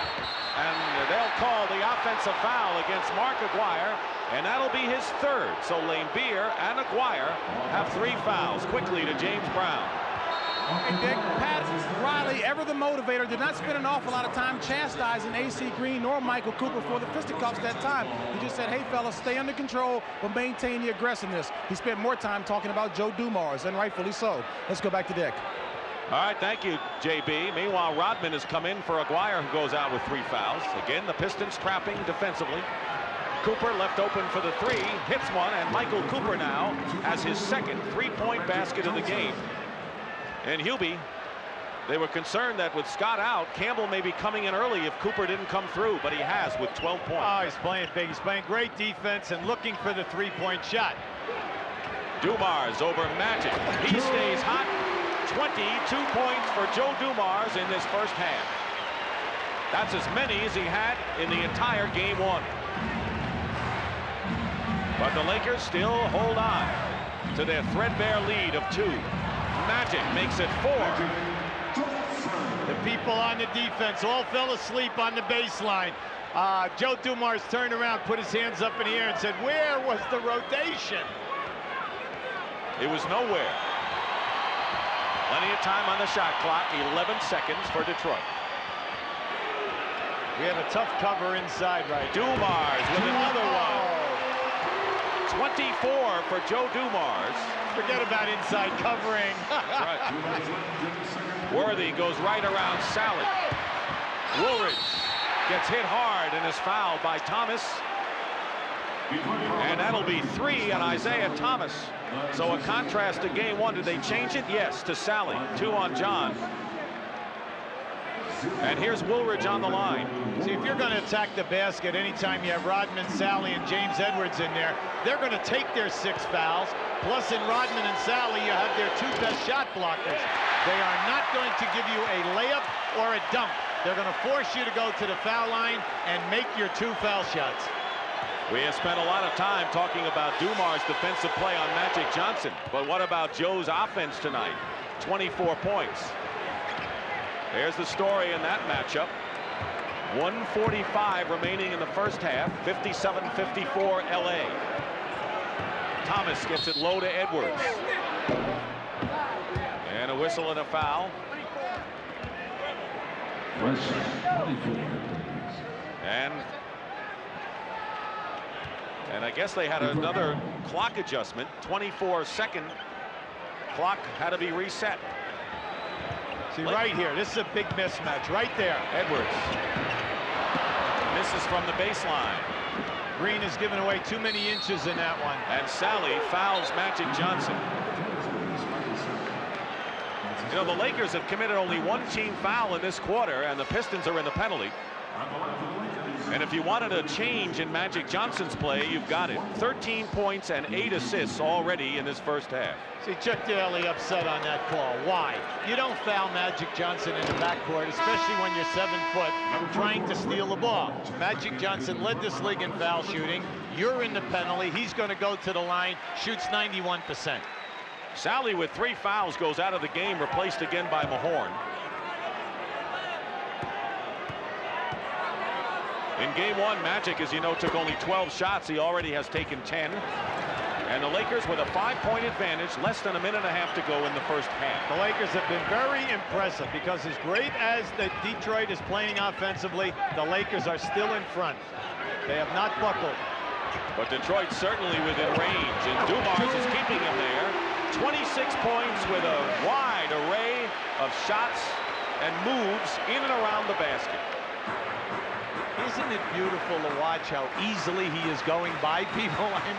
[SPEAKER 1] And they'll call the offensive foul against Mark Aguirre, and that'll be his 3rd. So Laimbeer and Aguirre have 3 fouls. Quickly to James Brown.
[SPEAKER 3] Hey, Dick, Pat Riley, ever the motivator, did not spend an awful lot of time chastising AC Green nor Michael Cooper for the fisticuffs that time. He just said, hey, fellas, stay under control, but maintain the aggressiveness. He spent more time talking about Joe Dumars, and rightfully so. Let's go back to Dick.
[SPEAKER 1] All right, thank you, JB. Meanwhile, Rodman has come in for Aguirre, who goes out with 3 fouls. Again, the Pistons trapping defensively. Cooper left open for the 3, hits one, and Michael Cooper now has his 2nd 3-point basket of the game. And Hubie, they were concerned that with Scott out, Campbell may be coming in early if Cooper didn't come through, but he has with 12 points.
[SPEAKER 2] Oh, he's playing big. He's playing great defense and looking for the 3-point shot.
[SPEAKER 1] Dumars over Magic. He stays hot. 22 points for Joe Dumars in this first half. That's as many as he had in the entire game 1. But the Lakers still hold on to their threadbare lead of 2. Magic makes it 4.
[SPEAKER 2] The people on the defense all fell asleep on the baseline. Joe Dumars turned around, put his hands up in the air and said, where was the rotation?
[SPEAKER 1] It was nowhere. Plenty of time on the shot clock, 11 seconds for Detroit.
[SPEAKER 2] We have a tough cover inside right now.
[SPEAKER 1] Dumars with another one. 24 for Joe Dumars.
[SPEAKER 2] Forget about inside covering.
[SPEAKER 1] That's right. Worthy goes right around Salad. Woolridge gets hit hard and is fouled by Thomas. And that'll be 3 on Isaiah Thomas. So a contrast to game 1. Did they change it? Yes, to Sally. 2 on John. And here's Woolridge on the line.
[SPEAKER 2] See, if you're going to attack the basket anytime you have Rodman, Sally, and James Edwards in there, they're going to take their 6 fouls. Plus, in Rodman and Sally, you have their 2 best shot blockers. They are not going to give you a layup or a dunk. They're going to force you to go to the foul line and make your 2 foul shots.
[SPEAKER 1] We have spent a lot of time talking about Dumar's defensive play on Magic Johnson. But what about Joe's offense tonight? 24 points. There's the story in that matchup. 1:45 remaining in the first half. 57-54 LA. Thomas gets it low to Edwards. And a whistle and a foul. And I guess they had another clock adjustment. 24-second clock had to be reset.
[SPEAKER 2] See, right here, this is a big mismatch right there.
[SPEAKER 1] Edwards misses from the baseline.
[SPEAKER 2] Green has given away too many inches in that one.
[SPEAKER 1] And Sally fouls Magic Johnson. You know, the Lakers have committed only 1 team foul in this quarter, and the Pistons are in the penalty. And if you wanted a change in Magic Johnson's play, you've got it. 13 points and 8 assists already in this first half.
[SPEAKER 2] See, Chuck Daly upset on that call. Why? You don't foul Magic Johnson in the backcourt, especially when you're 7 foot trying to steal the ball. Magic Johnson led this league in foul shooting. You're in the penalty. He's going to go to the line, shoots 91%.
[SPEAKER 1] Sally with 3 fouls goes out of the game, replaced again by Mahorn. In game 1, Magic, as you know, took only 12 shots. He already has taken 10. And the Lakers with a 5-point advantage, less than a minute and a half to go in the first half.
[SPEAKER 2] The Lakers have been very impressive because as great as the Detroit is playing offensively, the Lakers are still in front. They have not buckled.
[SPEAKER 1] But Detroit certainly within range, and Dumars is keeping him there. 26 points with a wide array of shots and moves in and around the basket.
[SPEAKER 2] Isn't it beautiful to watch how easily he is going by people? I mean,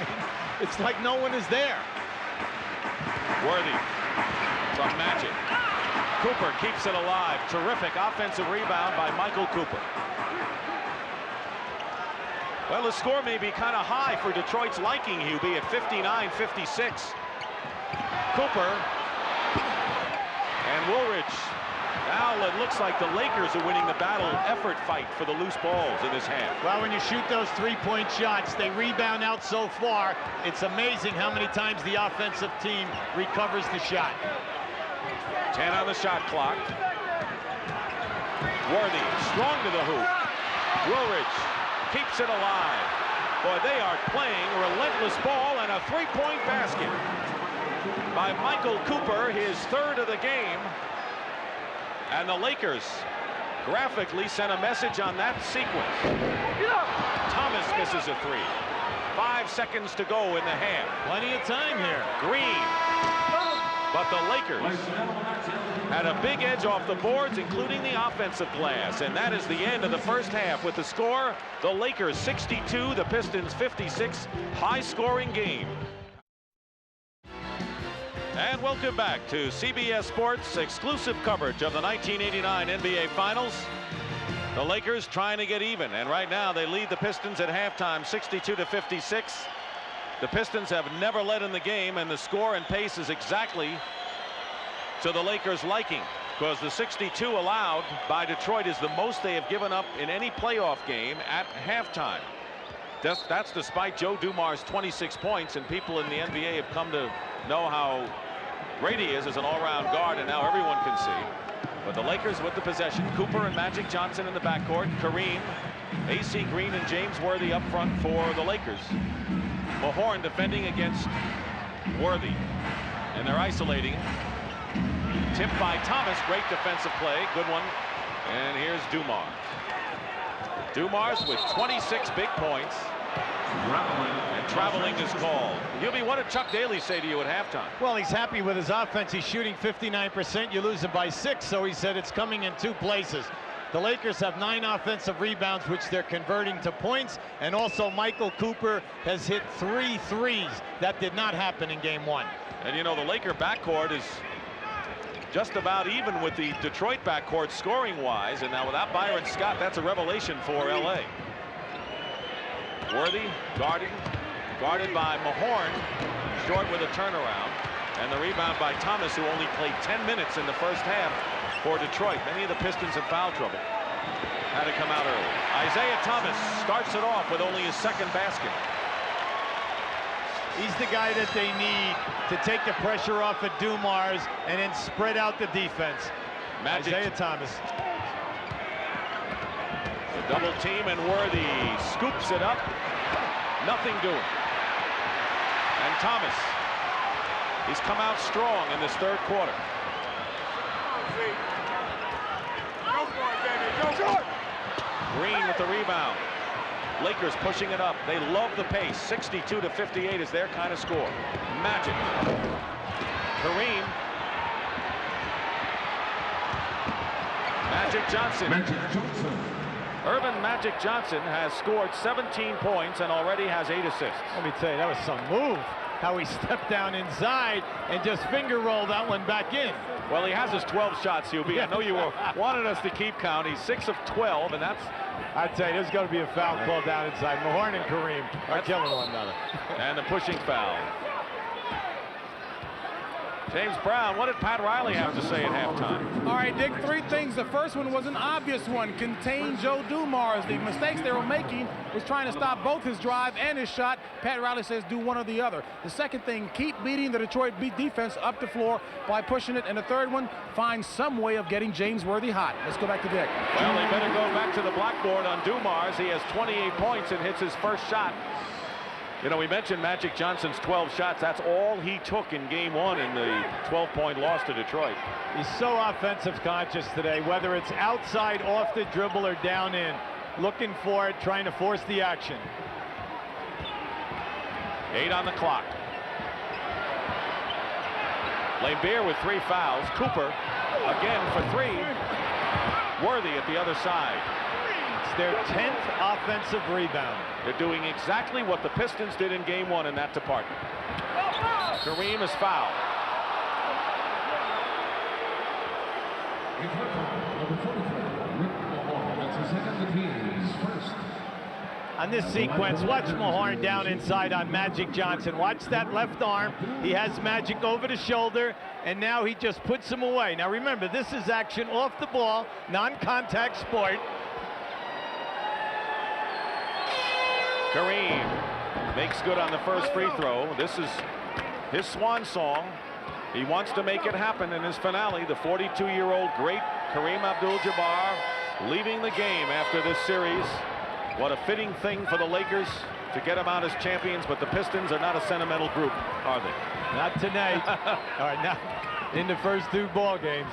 [SPEAKER 2] it's like no one is there.
[SPEAKER 1] Worthy from Magic. Cooper keeps it alive. Terrific offensive rebound by Michael Cooper. Well, the score may be kind of high for Detroit's liking, Hubie, at 59-56. Cooper and Woolridge. Now it looks like the Lakers are winning the battle effort fight for the loose balls in this half.
[SPEAKER 2] Well, when you shoot those 3-point shots, they rebound out so far. It's amazing how many times the offensive team recovers the shot.
[SPEAKER 1] 10 on the shot clock. Worthy strong to the hoop. Woolridge keeps it alive. Boy, they are playing relentless ball, and a 3-point basket by Michael Cooper, his 3rd of the game. And the Lakers graphically sent a message on that sequence. Thomas misses a 3. 5 seconds to go in the half.
[SPEAKER 2] Plenty of time here.
[SPEAKER 1] Green. But the Lakers had a big edge off the boards, including the offensive glass. And that is the end of the first half with the score. The Lakers 62, the Pistons 56. High-scoring game. And welcome back to CBS Sports exclusive coverage of the 1989 NBA Finals. The Lakers trying to get even, and right now they lead the Pistons at halftime 62-56. The Pistons have never led in the game, and the score and pace is exactly to the Lakers' liking, because the 62 allowed by Detroit is the most they have given up in any playoff game at halftime. That's despite Joe Dumars' 26 points, and people in the NBA have come to know how great he is as an all-round guard, and now everyone can see. But the Lakers with the possession. Cooper and Magic Johnson in the backcourt. Kareem, AC Green, and James Worthy up front for the Lakers. Mahorn defending against Worthy, and they're isolating. Tipped by Thomas. Great defensive play. Good one. And here's Dumars. Dumars with 26 big points. And traveling is called. Hubie, what did Chuck Daly say to you at halftime?
[SPEAKER 2] Well, he's happy with his offense. He's shooting 59%. You lose it by 6, so he said it's coming in 2 places. The Lakers have 9 offensive rebounds, which they're converting to points, and also Michael Cooper has hit 3 threes. That did not happen in game 1.
[SPEAKER 1] And you know, the Laker backcourt is just about even with the Detroit backcourt scoring-wise, and now without Byron Scott, that's a revelation for LA. Worthy guarded by Mahorn, short with a turnaround, and the rebound by Thomas, who only played 10 minutes in the first half for Detroit. Many of the Pistons in foul trouble. Had to come out early. Isaiah Thomas starts it off with only his second basket.
[SPEAKER 2] He's the guy that they need to take the pressure off of Dumars and then spread out the defense. Isaiah Thomas.
[SPEAKER 1] The double team, and Worthy scoops it up. Nothing doing. And Thomas, he's come out strong in this third quarter. Green with the rebound. Lakers pushing it up. They love the pace. 62-58 is their kind of score. Magic. Kareem. Magic Johnson. Earvin Magic Johnson has scored 17 points and already has 8 assists.
[SPEAKER 2] Let me tell you, that was some move. How he stepped down inside and just finger rolled that one back in.
[SPEAKER 1] Well, he has his 12 shots, Hubie. I know you wanted us to keep count. He's 6 of 12, and that's...
[SPEAKER 2] I tell you, there's going to be a foul called down inside. Mahorn and Kareem are killing one another.
[SPEAKER 1] And the pushing foul. James Brown, what did Pat Riley have to say at halftime?
[SPEAKER 3] All right, Dick, 3 things. The first one was an obvious one. Contain Joe Dumars. The mistakes they were making was trying to stop both his drive and his shot. Pat Riley says do one or the other. The second thing, keep beating the Detroit defense up the floor by pushing it. And the third one, find some way of getting James Worthy hot. Let's go back to Dick.
[SPEAKER 1] Well, they better go back to the blackboard on Dumars. He has 28 points and hits his first shot. You know, we mentioned Magic Johnson's 12 shots. That's all he took in game 1 in the 12-point loss to Detroit.
[SPEAKER 2] He's so offensive conscious today, whether it's outside, off the dribble, or down in. Looking for it, trying to force the action.
[SPEAKER 1] 8 on the clock. Lambeer with 3 fouls. Cooper again for 3. Worthy at the other side.
[SPEAKER 2] It's their 10th offensive rebound.
[SPEAKER 1] They're doing exactly what the Pistons did in game 1 in that department. Kareem is fouled.
[SPEAKER 2] On this sequence, watch Mahorn down inside on Magic Johnson. Watch that left arm. He has Magic over the shoulder, and now he just puts him away. Now remember, this is action off the ball, non-contact sport.
[SPEAKER 1] Kareem makes good on the first free throw. This is his swan song. He wants to make it happen in his finale. The 42-year-old great Kareem Abdul-Jabbar leaving the game after this series. What a fitting thing for the Lakers to get them out as champions, but the Pistons are not a sentimental group, are they?
[SPEAKER 2] Not tonight. All right, not in the first 2 ball games.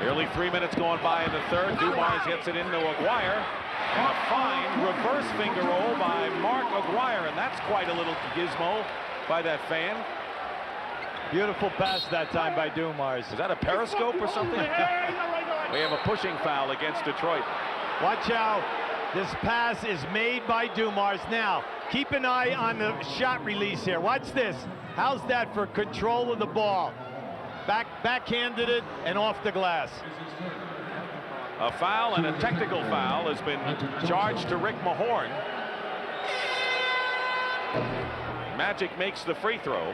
[SPEAKER 1] Nearly 3 minutes going by in the third. Dumars gets it into Aguirre. And a fine reverse finger roll by Mark Aguirre, and that's quite a little gizmo by that fan.
[SPEAKER 2] Beautiful pass that time by Dumars.
[SPEAKER 1] Is that a periscope or something? We have a pushing foul against Detroit.
[SPEAKER 2] Watch how this pass is made by Dumars. Now, keep an eye on the shot release here. Watch this. How's that for control of the ball? Backhanded it and off the glass.
[SPEAKER 1] A foul and a technical foul has been charged to Rick Mahorn. Magic makes the free throw.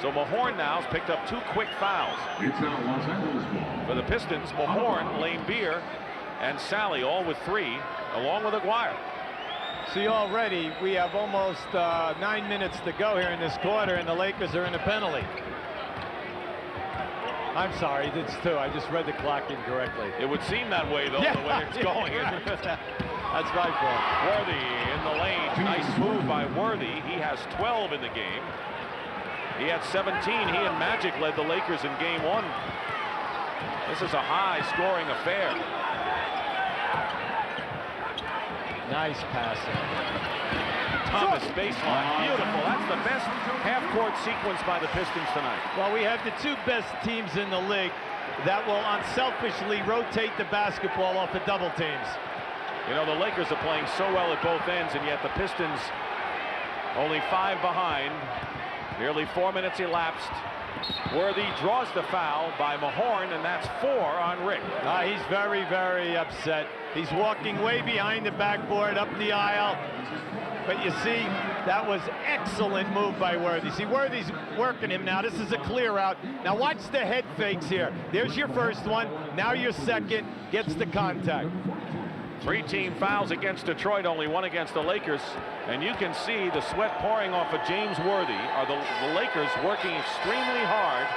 [SPEAKER 1] So Mahorn now has picked up 2 quick fouls.
[SPEAKER 5] It's now Los Angeles ball.
[SPEAKER 1] For the Pistons, Mahorn, Lambeer, and Sally all with 3, along with Aguirre.
[SPEAKER 2] See, already we have almost 9 minutes to go here in this quarter, and the Lakers are in a penalty. I'm sorry, it's 2. I just read the clock incorrectly.
[SPEAKER 1] It would seem that way, though, the way it's going.
[SPEAKER 2] That's my fault.
[SPEAKER 1] Worthy in the lane. Nice move by Worthy. He has 12 in the game. He had 17. He and Magic led the Lakers in game 1. This is a high-scoring affair.
[SPEAKER 2] Nice passing.
[SPEAKER 1] Thomas baseline. Beautiful. That's the best half-court sequence by the Pistons tonight.
[SPEAKER 2] Well, we have the 2 best teams in the league that will unselfishly rotate the basketball off of double teams.
[SPEAKER 1] You know, the Lakers are playing so well at both ends, and yet the Pistons only 5 behind. Nearly 4 minutes elapsed. Worthy draws the foul by Mahorn, and that's 4 on Rick.
[SPEAKER 2] He's very, very upset. He's walking way behind the backboard, up the aisle. But you see, that was excellent move by Worthy. See, Worthy's working him now. This is a clear out. Now watch the head fakes here. There's your first one. Now your second. Gets the contact.
[SPEAKER 1] 3 team fouls against Detroit, only 1 against the Lakers. And you can see the sweat pouring off of James Worthy. Are the Lakers working extremely hard.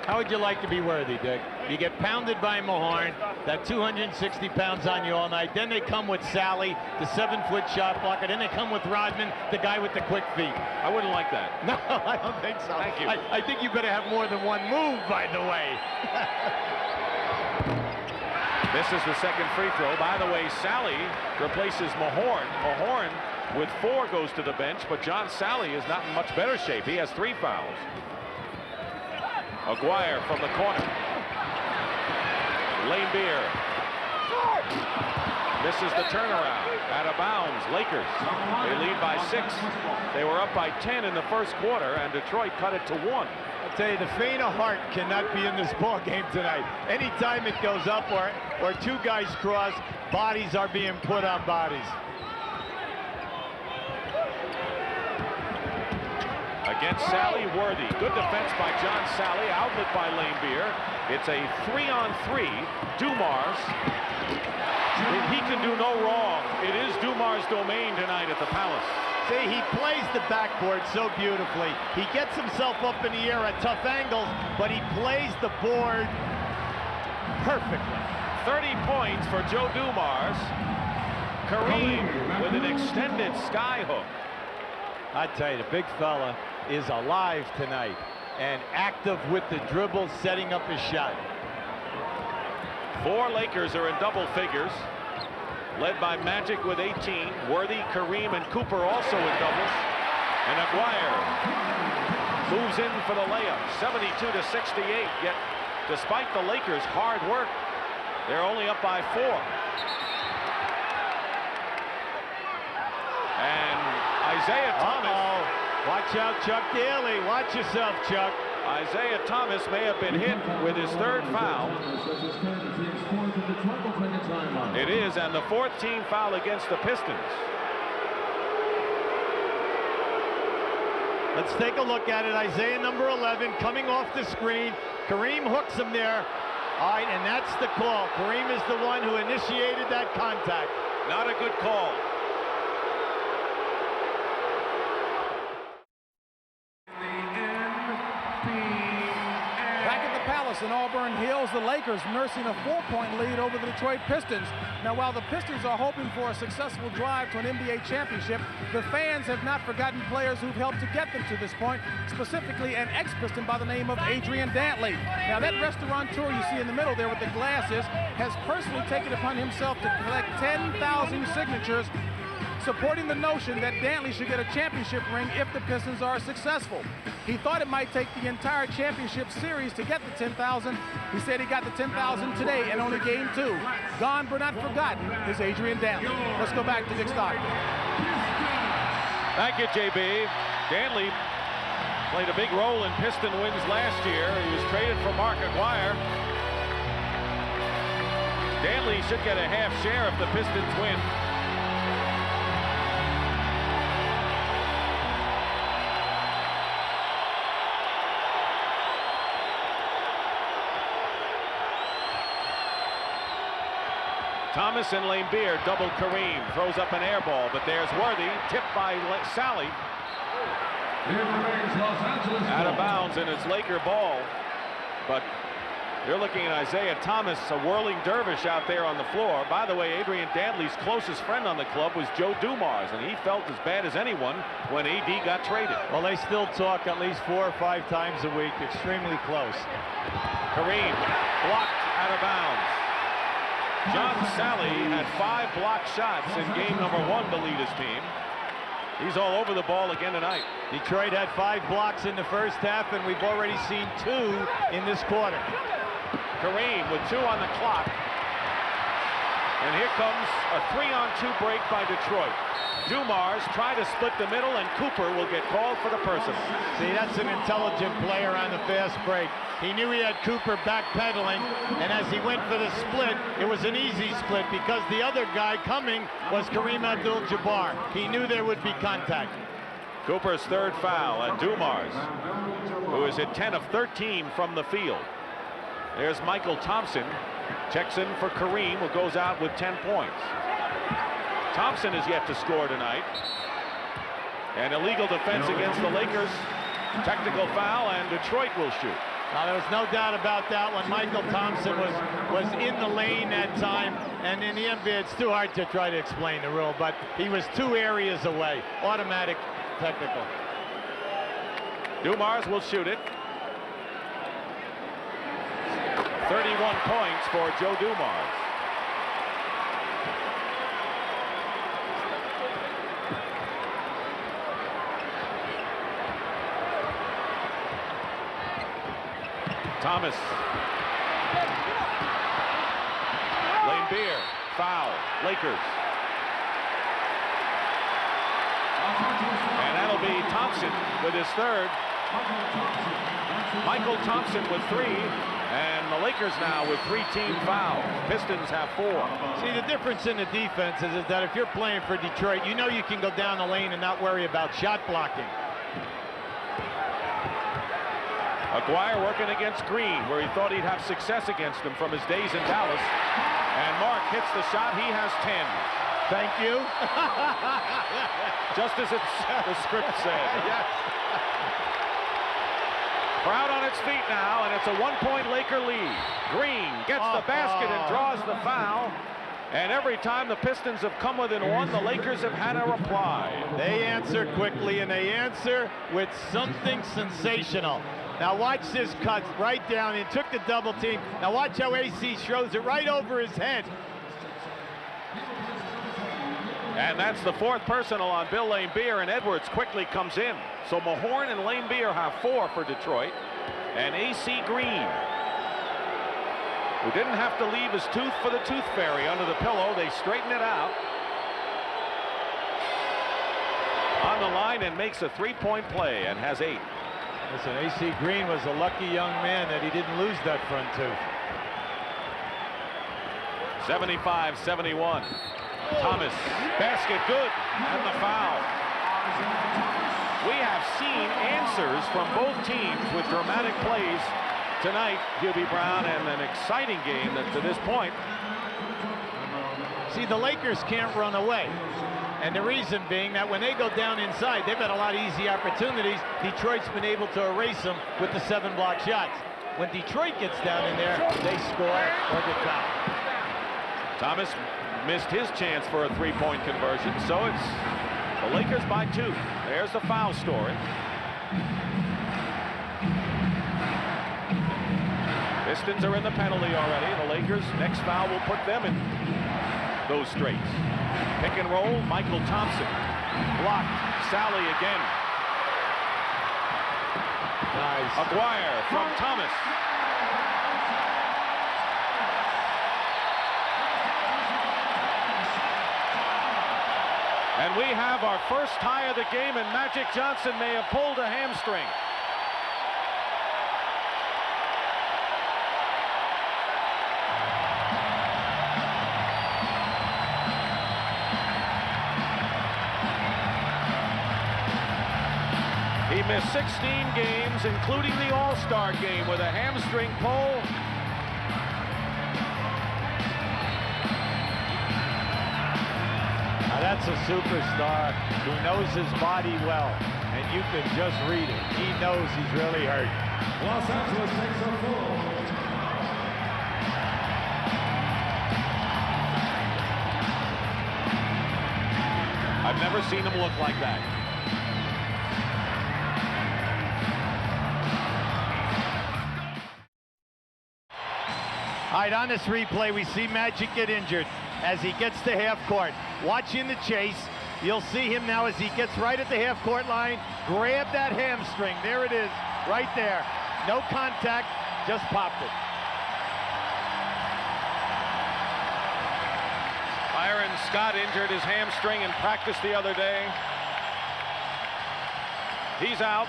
[SPEAKER 2] How would you like to be Worthy, Dick? You get pounded by Mahorn, that 260 pounds on you all night. Then they come with Sally, the 7-foot shot blocker. Then they come with Rodman, the guy with the quick feet.
[SPEAKER 1] I wouldn't like that.
[SPEAKER 2] No, I don't think so.
[SPEAKER 1] Thank you.
[SPEAKER 2] I think you better have more than one move, by the way.
[SPEAKER 1] Misses the second free throw. By the way, Sally replaces Mahorn. Mahorn with 4 goes to the bench, but John Sally is not in much better shape. He has 3 fouls. Aguirre from the corner. Lane Beer misses the turnaround. Out of bounds. Lakers. They lead by 6. They were up by 10 in the first quarter, and Detroit cut it to 1.
[SPEAKER 2] I'll tell you, the faint of heart cannot be in this ball game tonight. Anytime it goes up or 2 guys cross, bodies are being put on bodies.
[SPEAKER 1] Against Sally, Worthy. Good defense by John Sally. Outlet by Lane Beer. It's a 3-on-3. Dumars. He can do no wrong. It is Dumars' domain tonight at the Palace.
[SPEAKER 2] See, he plays the backboard so beautifully. He gets himself up in the air at tough angles, but he plays the board perfectly.
[SPEAKER 1] 30 points for Joe Dumars. Kareem with an extended sky hook.
[SPEAKER 2] I tell you, the big fella is alive tonight and active with the dribble, setting up his shot.
[SPEAKER 1] 4 Lakers are in double figures, led by Magic with 18. Worthy, Kareem, and Cooper also in doubles. And Aguirre moves in for the layup, 72-68. Yet, despite the Lakers' hard work, they're only up by 4. And Isaiah Thomas.
[SPEAKER 2] Watch out, Chuck Daly. Watch yourself, Chuck.
[SPEAKER 1] Isaiah Thomas may have been hit with his 3rd foul. It is, and the 4th team foul against the Pistons.
[SPEAKER 2] Let's take a look at it. Isaiah, number 11, coming off the screen. Kareem hooks him there. All right, and that's the call. Kareem is the one who initiated that contact.
[SPEAKER 1] Not a good call.
[SPEAKER 3] Back at the Palace in Auburn Hills, the Lakers nursing a 4-point lead over the Detroit Pistons. Now, while the Pistons are hoping for a successful drive to an NBA championship, the fans have not forgotten players who've helped to get them to this point, specifically an ex-Piston by the name of Adrian Dantley. Now, that restaurateur you see in the middle there with the glasses has personally taken upon himself to collect 10,000 signatures supporting the notion that Dantley should get a championship ring if the Pistons are successful. He thought it might take the entire championship series to get the 10,000. He said he got the 10,000 today in only game 2. Gone but not forgotten is Adrian Dantley. Let's go back to Dick Stockton.
[SPEAKER 1] Thank you, JB. Dantley played a big role in Piston wins last year. He was traded for Mark Aguirre. Dantley should get a half share if the Pistons win. Thomas and Lane Beer double Kareem, throws up an air ball, but there's Worthy, tipped by Sally. Out of bounds, and it's Laker ball. But you're looking at Isaiah Thomas, a whirling dervish out there on the floor. By the way, Adrian Dantley's closest friend on the club was Joe Dumars, and he felt as bad as anyone when AD got traded.
[SPEAKER 2] Well, they still talk at least 4 or 5 times a week, extremely close.
[SPEAKER 1] Kareem blocked out of bounds. John Sally had 5 blocked shots in game number 1 to lead his team. He's all over the ball again tonight.
[SPEAKER 2] Detroit had 5 blocks in the first half, and we've already seen 2 in this quarter.
[SPEAKER 1] Kareem with 2 on the clock. And here comes a 3-on-2 break by Detroit. Dumars try to split the middle, and Cooper will get called for the personal.
[SPEAKER 2] See, that's an intelligent player on the fast break. He knew he had Cooper backpedaling, and as he went for the split, it was an easy split because the other guy coming was Kareem Abdul-Jabbar. He knew there would be contact.
[SPEAKER 1] Cooper's 3rd foul, and Dumars, who is at 10 of 13 from the field. There's Michael Thompson, checks in for Kareem, who goes out with 10 points. Thompson is yet to score tonight. An illegal defense against the Lakers. Technical foul, and Detroit will shoot.
[SPEAKER 2] Now, there was no doubt about that when Michael Thompson was in the lane that time, and in the NBA, it's too hard to try to explain the rule, but he was 2 areas away. Automatic technical.
[SPEAKER 1] Dumars will shoot it. 31 points for Joe Dumars. Thomas. Lane Beer, foul, Lakers. And that'll be Thompson with his 3rd. Michael Thompson with 3, and the Lakers now with 3 team fouls. Pistons have 4.
[SPEAKER 2] See, the difference in the defense is that if you're playing for Detroit, you know you can go down the lane and not worry about shot blocking.
[SPEAKER 1] Aguirre working against Green, where he thought he'd have success against him from his days in Dallas. And Mark hits the shot. He has 10.
[SPEAKER 2] Thank you.
[SPEAKER 1] Just as the script said.
[SPEAKER 2] Yes.
[SPEAKER 1] Crowd on its feet now, and it's a 1-point Laker lead. Green gets the basket and draws the foul. And every time the Pistons have come within 1, the Lakers have had a reply.
[SPEAKER 2] They answer quickly, and they answer with something sensational. Now watch this cut right down. He took the double team. Now watch how AC throws it right over his head.
[SPEAKER 1] And that's the 4th personal on Bill Laimbeer, and Edwards quickly comes in. So Mahorn and Laimbeer have 4 for Detroit. And AC Green, who didn't have to leave his tooth for the tooth fairy under the pillow. They straighten it out. On the line and makes a 3-point play and has 8.
[SPEAKER 2] Listen, AC Green was a lucky young man that he didn't lose that front tooth.
[SPEAKER 1] 75-71. Thomas, basket good, and the foul. We have seen answers from both teams with dramatic plays tonight, Hubie Brown, and an exciting game that to this point.
[SPEAKER 2] See, the Lakers can't run away. And the reason being that when they go down inside, they've had a lot of easy opportunities. Detroit's been able to erase them with the 7 block shots. When Detroit gets down in there, they score or get fouled.
[SPEAKER 1] Thomas missed his chance for a 3-point conversion, so it's the Lakers by 2. There's the foul story. Pistons are in the penalty already. The Lakers' next foul will put them in those straights. Pick and roll, Michael Thompson. Blocked, Sally again.
[SPEAKER 2] Nice.
[SPEAKER 1] Aguirre from Thomas. And we have our first tie of the game, and Magic Johnson may have pulled a hamstring. He missed 16 games, including the All-Star game, with a hamstring pull.
[SPEAKER 2] Now that's a superstar who knows his body well, and you can just read it. He knows he's really hurt.
[SPEAKER 5] Los Angeles takes a full.
[SPEAKER 1] I've never seen him look like that.
[SPEAKER 2] All right, on this replay, we see Magic get injured as he gets to half court. Watching the chase, You'll see him now as he gets right at the half-court line. Grab that hamstring. There it is, right there. No contact, just popped it.
[SPEAKER 1] Byron Scott injured his hamstring in practice the other day. He's out.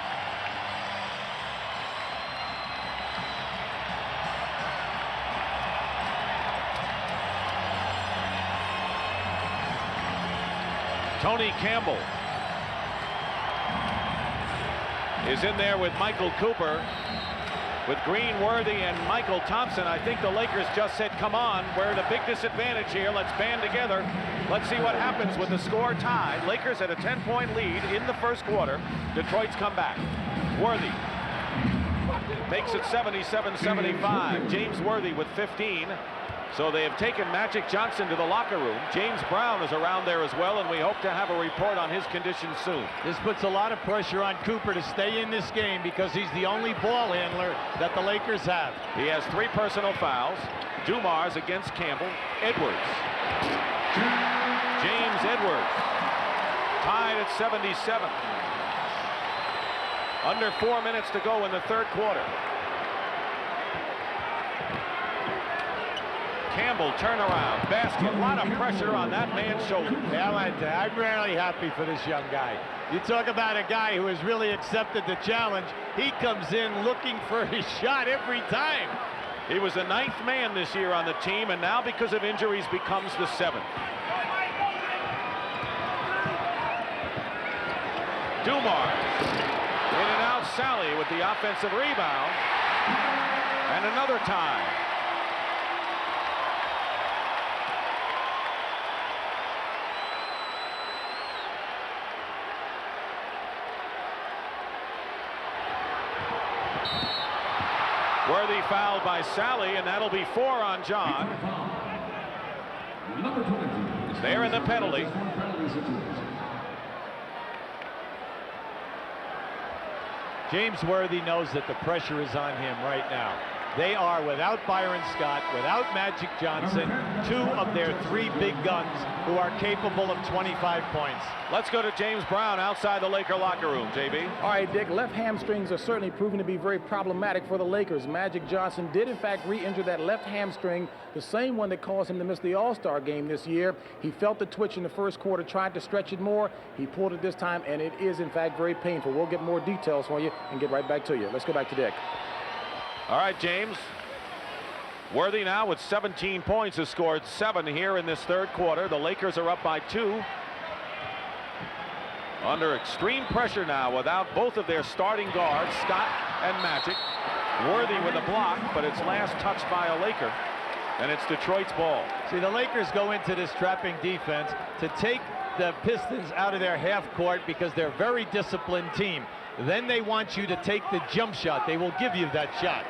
[SPEAKER 1] Tony Campbell is in there with Michael Cooper. With Green, Worthy, and Michael Thompson, I think the Lakers just said, come on, we're at a big disadvantage here. Let's band together. Let's see what happens with the score tied. Lakers at a 10-point lead in the first quarter. Detroit's come back. Worthy makes it 77-75. James Worthy with 15. So they have taken Magic Johnson to the locker room. James Brown is around there as well, and we hope to have a report on his condition soon.
[SPEAKER 2] This puts a lot of pressure on Cooper to stay in this game because he's the only ball handler that the Lakers have.
[SPEAKER 1] He has 3 personal fouls. Dumars against Campbell. Edwards. James Edwards tied at 77. Under 4 minutes to go in the third quarter. Campbell turnaround basket. A lot of pressure on that man's shoulder.
[SPEAKER 2] Yeah, I'm really happy for this young guy. You talk about a guy who has really accepted the challenge. He comes in looking for his shot every time.
[SPEAKER 1] He was the 9th man this year on the team, and now because of injuries becomes the 7th. Dumars. In and out Sally with the offensive rebound. And another time. Worthy fouled by Sally, and that'll be 4 on John. They're in the penalty.
[SPEAKER 2] James Worthy knows that the pressure is on him right now. They are without Byron Scott, without Magic Johnson, 2 of their 3 big guns who are capable of 25 points.
[SPEAKER 1] Let's go to James Brown outside the Laker locker room, JB.
[SPEAKER 3] All right, Dick, left hamstrings are certainly proving to be very problematic for the Lakers. Magic Johnson did, in fact, re-injure that left hamstring, the same one that caused him to miss the All-Star game this year. He felt the twitch in the first quarter, tried to stretch it more. He pulled it this time, and it is, in fact, very painful. We'll get more details for you and get right back to you. Let's go back to Dick.
[SPEAKER 1] All right, James. Worthy now with 17 points has scored 7 here in this third quarter. The Lakers are up by 2. Under extreme pressure now without both of their starting guards, Scott and Magic. Worthy with a block, but it's last touched by a Laker. And it's Detroit's ball.
[SPEAKER 2] See, the Lakers go into this trapping defense to take the Pistons out of their half court because they're a very disciplined team. Then they want you to take the jump shot. They will give you that shot.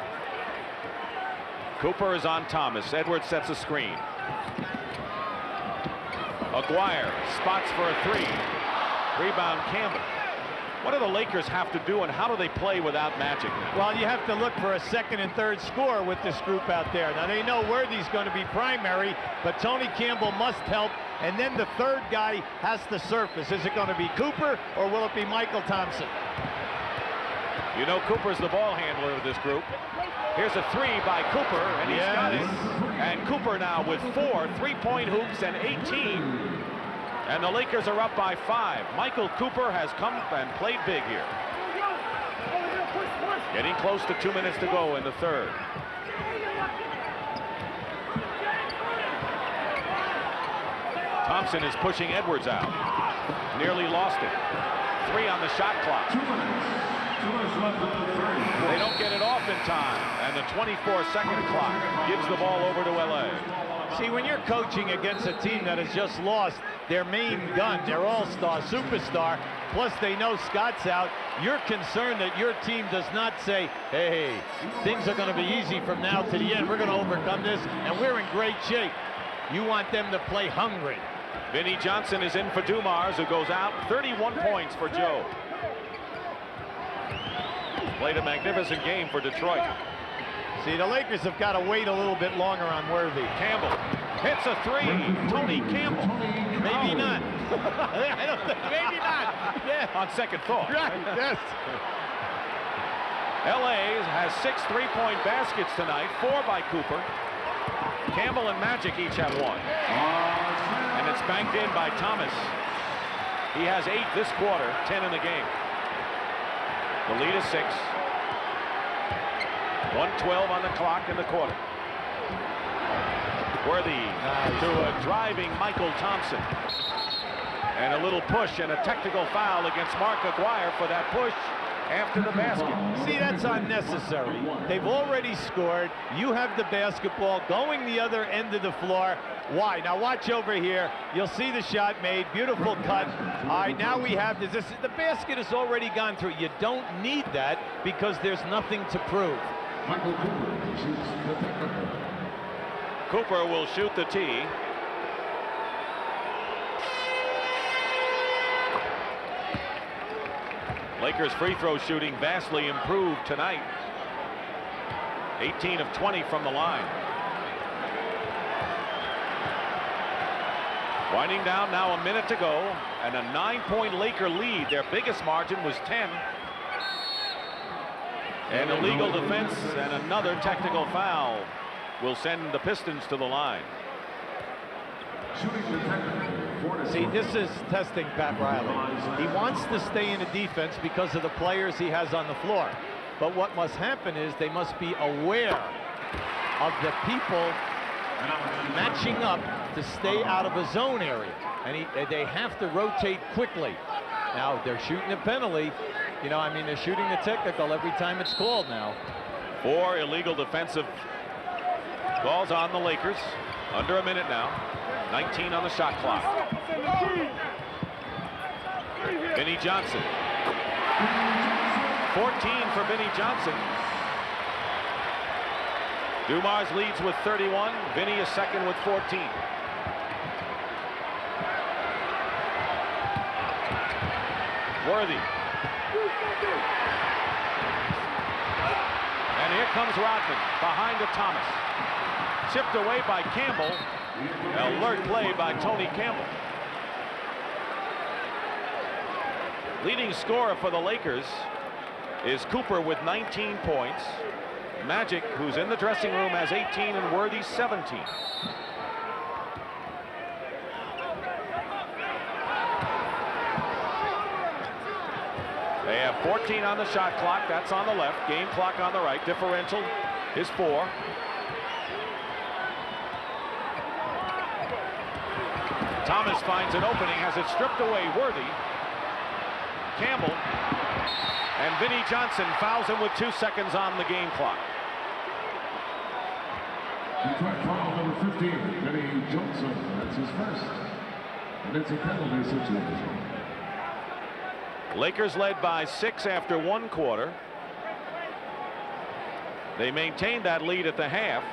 [SPEAKER 1] Cooper is on Thomas. Edwards sets a screen. Aguirre spots for a 3. Rebound Campbell. What do the Lakers have to do, and how do they play without Magic now?
[SPEAKER 2] Well, you have to look for a second and third score with this group out there. Now, they know Worthy's going to be primary, but Tony Campbell must help, and then the third guy has to surface. Is it going to be Cooper, or will it be Michael Thompson?
[SPEAKER 1] You know Cooper's the ball handler of this group. Here's a 3 by Cooper, and he's got it. And Cooper now with 4 3-point hoops and 18. And the Lakers are up by 5. Michael Cooper has come and played big here. Getting close to 2 minutes to go in the third. Thompson is pushing Edwards out. Nearly lost it. 3 on the shot clock. They don't get it off in time, and the 24-second clock gives the ball over to LA.
[SPEAKER 2] See, when you're coaching against a team that has just lost their main gun, their all-star, superstar, plus they know Scott's out, you're concerned that your team does not say, hey, things are going to be easy from now to the end. We're going to overcome this, and we're in great shape. You want them to play hungry.
[SPEAKER 1] Vinnie Johnson is in for Dumars, who goes out. 31 points for Joe. Played a magnificent game for Detroit.
[SPEAKER 2] See, the Lakers have got to wait a little bit longer on Worthy.
[SPEAKER 1] Campbell hits a three. Tony Campbell.
[SPEAKER 2] Maybe not. I don't think, maybe not. Yeah.
[SPEAKER 1] On second thought.
[SPEAKER 2] Right, yes.
[SPEAKER 1] LA has 6 3-point baskets tonight, 4 by Cooper. Campbell and Magic each have 1. And it's banked in by Thomas. He has 8 this quarter, 10 in the game. The lead is 6. 1:12 on the clock in the quarter. Worthy to a driving Michael Thompson. And a little push and a technical foul against Mark Aguirre for that push after the basket.
[SPEAKER 2] See, that's unnecessary. They've already scored. You have the basketball going the other end of the floor. Why? Now watch over here. You'll see the shot made. Beautiful cut. All right, now we have this. The basket has already gone through. You don't need that because there's nothing to prove.
[SPEAKER 5] Michael Cooper shoots the technical.
[SPEAKER 1] Cooper will shoot the tee. Lakers free throw shooting vastly improved tonight. 18 of 20 from the line. Winding down now, a minute to go, and a 9-point Laker lead. Their biggest margin was 10. An illegal defense and another technical foul will send the Pistons to the line.
[SPEAKER 5] Shooting the technical.
[SPEAKER 2] See, this is testing Pat Riley. He wants to stay in the defense because of the players he has on the floor. But what must happen is they must be aware of the people matching up to stay out of a zone area. And they have to rotate quickly. Now, they're shooting a penalty. You know, I mean, they're shooting the technical every time it's called now.
[SPEAKER 1] 4 illegal defensive calls on the Lakers. Under a minute now. 19 on the shot clock. Vinnie Johnson. 14 for Vinnie Johnson. Dumars leads with 31. Vinnie is second with 14. Worthy. And here comes Rodman behind to Thomas. Chipped away by Campbell. Alert play by Tony Campbell. Leading scorer for the Lakers is Cooper with 19 points. Magic, who's in the dressing room, has 18, and Worthy 17. They have 14 on the shot clock. That's on the left. Game clock on the right. Differential is 4. Thomas finds an opening, has it stripped away. Worthy. Campbell. And Vinnie Johnson fouls him with 2 seconds on the game clock.
[SPEAKER 5] Foul number 15, Vinnie Johnson. That's his first. And it's a penalty situation.
[SPEAKER 1] Lakers led by 6 after 1 quarter. They maintained that lead at the half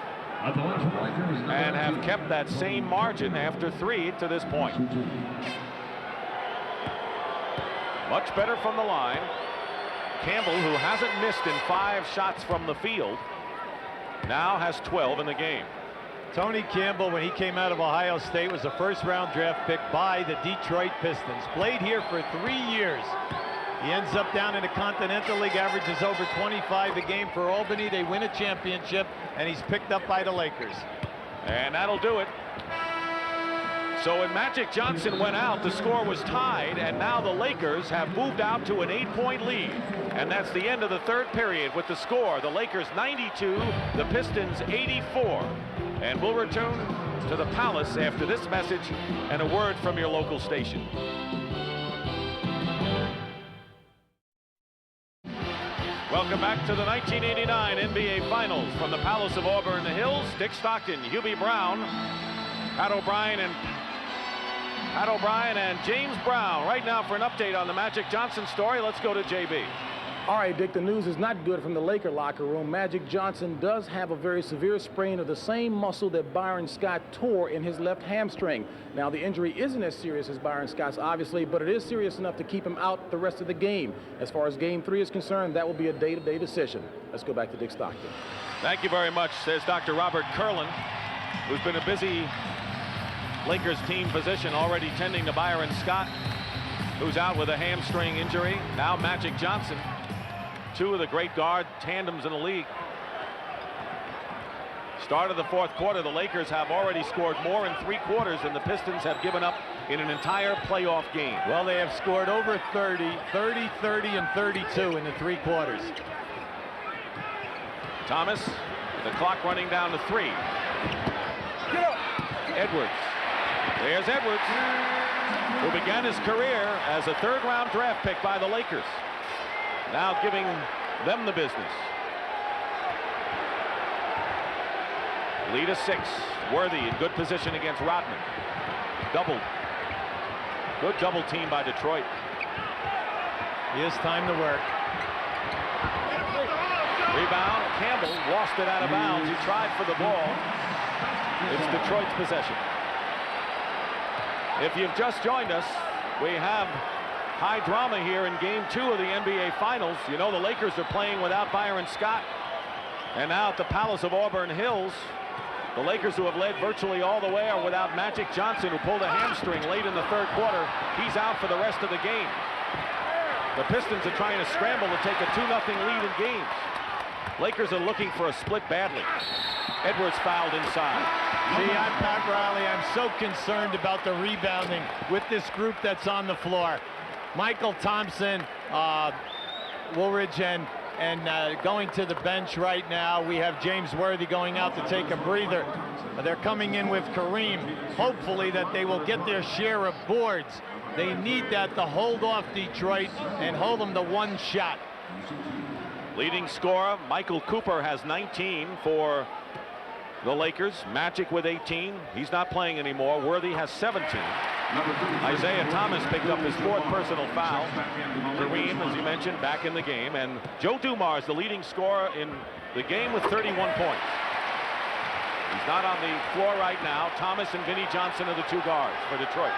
[SPEAKER 1] and have kept that same margin after 3 to this point. Much better from the line. Campbell, who hasn't missed in 5 shots from the field, now has 12 in the game.
[SPEAKER 2] Tony Campbell, when he came out of Ohio State, was a first-round draft pick by the Detroit Pistons. Played here for 3 years. He ends up down in the Continental League, averages over 25 a game for Albany. They win a championship, and he's picked up by the Lakers.
[SPEAKER 1] And that'll do it. So when Magic Johnson went out, the score was tied, and now the Lakers have moved out to an 8-point lead. And that's the end of the third period with the score. The Lakers 92, the Pistons 84. And we'll return to the Palace after this message and a word from your local station. Welcome back to the 1989 NBA Finals from the Palace of Auburn Hills. Dick Stockton, Hubie Brown, Pat O'Brien and James Brown. Right now for an update on the Magic Johnson story, let's go to JB.
[SPEAKER 3] All right, Dick, the news is not good from the Laker locker room. Magic Johnson does have a very severe sprain of the same muscle that Byron Scott tore in his left hamstring. Now, the injury isn't as serious as Byron Scott's, obviously, but it is serious enough to keep him out the rest of the game. As far as Game 3 is concerned, that will be a day-to-day decision. Let's go back to Dick Stockton.
[SPEAKER 1] Thank you very much, says Dr. Robert Kurlan, who's been a busy Lakers team position already tending to Byron Scott, who's out with a hamstring injury. Now Magic Johnson, two of the great guard tandems in the league. Start of the fourth quarter, the Lakers have already scored more in 3 quarters than the Pistons have given up in an entire playoff game.
[SPEAKER 2] Well, they have scored over 30, 30, 30, and 32 in the 3 quarters.
[SPEAKER 1] Thomas, the clock running down to 3. Edwards. There's Edwards, who began his career as a 3rd-round draft pick by the Lakers. Now giving them the business. Lead is 6. Worthy in good position against Rodman. Doubled. Good double team by Detroit.
[SPEAKER 2] Here's time to work.
[SPEAKER 1] Rebound. Campbell lost it out of bounds. He tried for the ball. It's Detroit's possession. If you've just joined us, we have high drama here in Game 2 of the NBA Finals. You know the Lakers are playing without Byron Scott. And now at the Palace of Auburn Hills, the Lakers, who have led virtually all the way, are without Magic Johnson, who pulled a hamstring late in the 3rd quarter. He's out for the rest of the game. The Pistons are trying to scramble to take a 2-0 lead in games. Lakers are looking for a split badly. Edwards fouled inside.
[SPEAKER 2] See, I'm Pat Riley. I'm so concerned about the rebounding with this group that's on the floor. Michael Thompson, Woolridge, and going to the bench right now. We have James Worthy going out to take a breather. They're coming in with Kareem. Hopefully that they will get their share of boards. They need that to hold off Detroit and hold them to 1 shot.
[SPEAKER 1] Leading scorer Michael Cooper has 19 for the Lakers. Magic with 18. He's not playing anymore. Worthy has 17. Isaiah Thomas picked up his 4th personal foul. Kareem, as you mentioned, back in the game. And Joe Dumars, the leading scorer in the game, with 31 points. He's not on the floor right now. Thomas and Vinnie Johnson are the 2 guards for Detroit.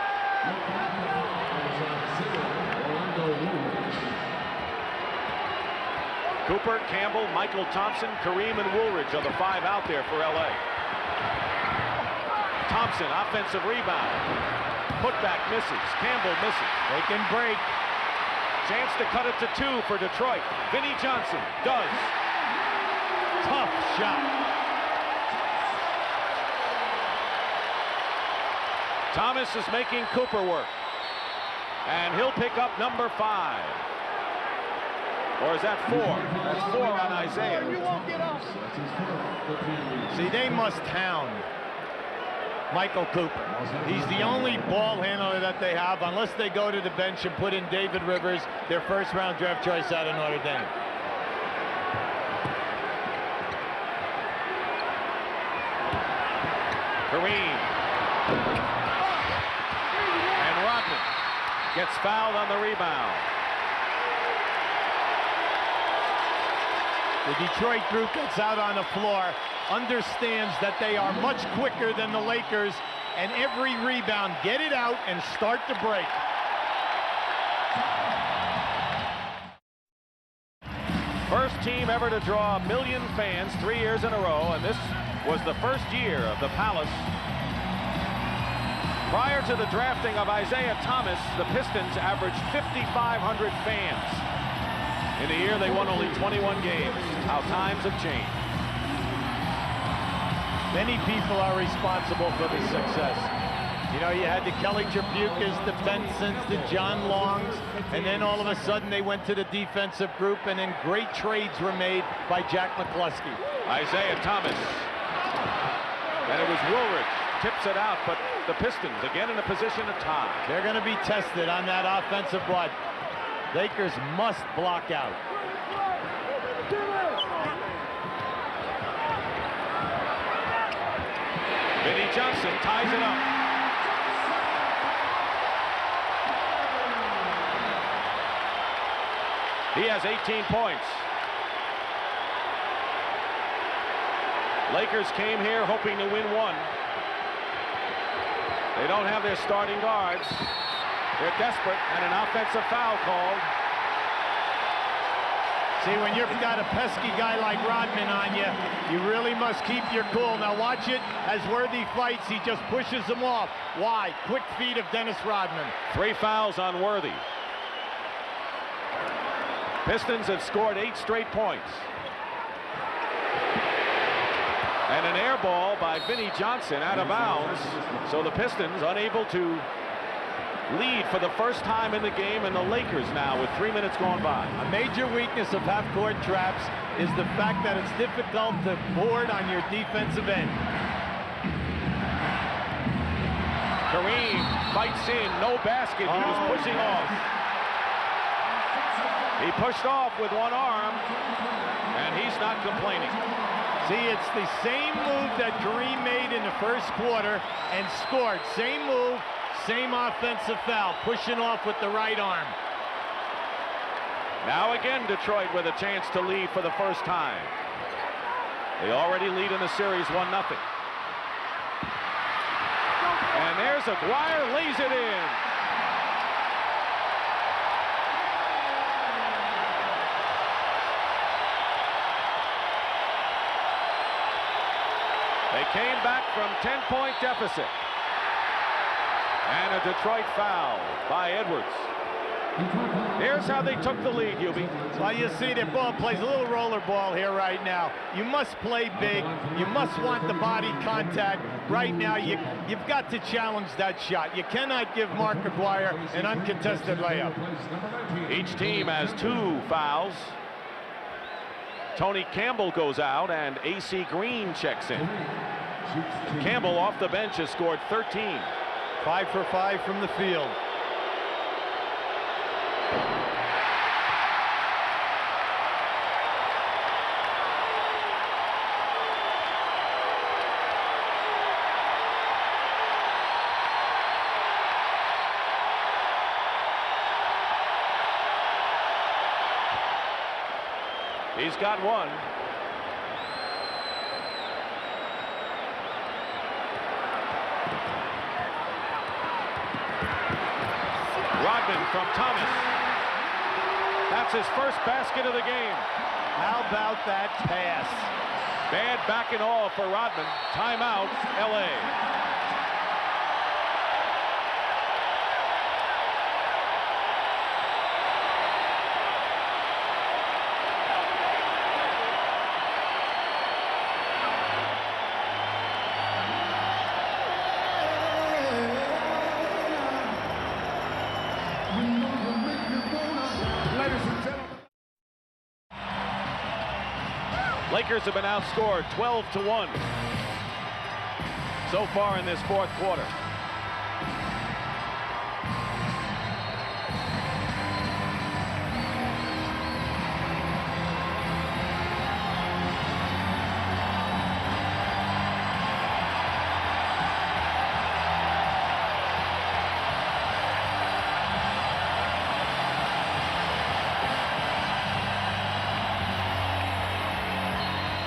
[SPEAKER 1] Cooper, Campbell, Michael Thompson, Kareem, and Woolridge are the 5 out there for LA. Thompson, offensive rebound. Putback misses. Campbell misses.
[SPEAKER 2] They can break.
[SPEAKER 1] Chance to cut it to 2 for Detroit. Vinnie Johnson does.
[SPEAKER 2] Tough shot.
[SPEAKER 1] Thomas is making Cooper work. And he'll pick up number 5. Or is that 4? That's 4 on Isaiah.
[SPEAKER 2] See, they must hound Michael Cooper. He's the only ball handler that they have, unless they go to the bench and put in David Rivers, their 1st-round draft choice out of Notre Dame.
[SPEAKER 1] Kareem. And Rodman gets fouled on the rebound.
[SPEAKER 2] The Detroit group that's out on the floor understands that they are much quicker than the Lakers, and every rebound, get it out and start to break.
[SPEAKER 1] First team ever to draw 1 million fans 3 years in a row, and this was the first year of the Palace. Prior to the drafting of Isaiah Thomas, the Pistons averaged 5,500 fans. In a year, they won only 21 games. How times have changed.
[SPEAKER 2] Many people are responsible for the success. You know, you had the Kelly Tripucas, the Bensons, the John Longs, and then all of a sudden they went to the defensive group, and then great trades were made by Jack McCluskey.
[SPEAKER 1] Isaiah Thomas. And it was Woolridge. Tips it out, but the Pistons again in a position to tie.
[SPEAKER 2] They're going to be tested on that offensive blood. Lakers must block out.
[SPEAKER 1] Vinnie Johnson ties it up. He has 18 points. Lakers came here hoping to win 1. They don't have their starting guards. They're desperate, and an offensive foul called.
[SPEAKER 2] See, when you've got a pesky guy like Rodman on you, you really must keep your cool. Now watch it as Worthy fights. He just pushes him off. Why? Quick feet of Dennis Rodman.
[SPEAKER 1] 3 fouls on Worthy. Pistons have scored 8 straight points. And an air ball by Vinnie Johnson out of bounds. So the Pistons unable to lead for the first time in the game, and the Lakers now with 3 minutes gone by.
[SPEAKER 2] A major weakness of half-court traps is the fact that it's difficult to board on your defensive end.
[SPEAKER 1] Kareem fights in, no basket. He was pushing off. He pushed off with one arm, and he's not complaining.
[SPEAKER 2] See, it's the same move that Kareem made in the first quarter and scored. Same move, same offensive foul, pushing off with the right arm.
[SPEAKER 1] Now again, Detroit with a chance to lead for the first time. They already lead in the series 1-0. And there's Aguirre, lays it in. They came back from 10-point deficit. And a Detroit foul by Edwards. Here's how they took the lead, Hubie.
[SPEAKER 2] Well, you see their ball plays a little roller ball here right now. You must play big. You must want the body contact. Right now, you've got to challenge that shot. You cannot give Mark Aguirre an uncontested layup.
[SPEAKER 1] Each team has 2 fouls. Tony Campbell goes out, and A.C. Green checks in. Campbell off the bench has scored 13.
[SPEAKER 2] 5 for 5 from the field.
[SPEAKER 1] He's got one. Rodman from Thomas. That's his first basket of the game.
[SPEAKER 2] How about that pass?
[SPEAKER 1] Bad back and all for Rodman. Timeout, LA. Lakers have been outscored 12-1 so far in this fourth quarter.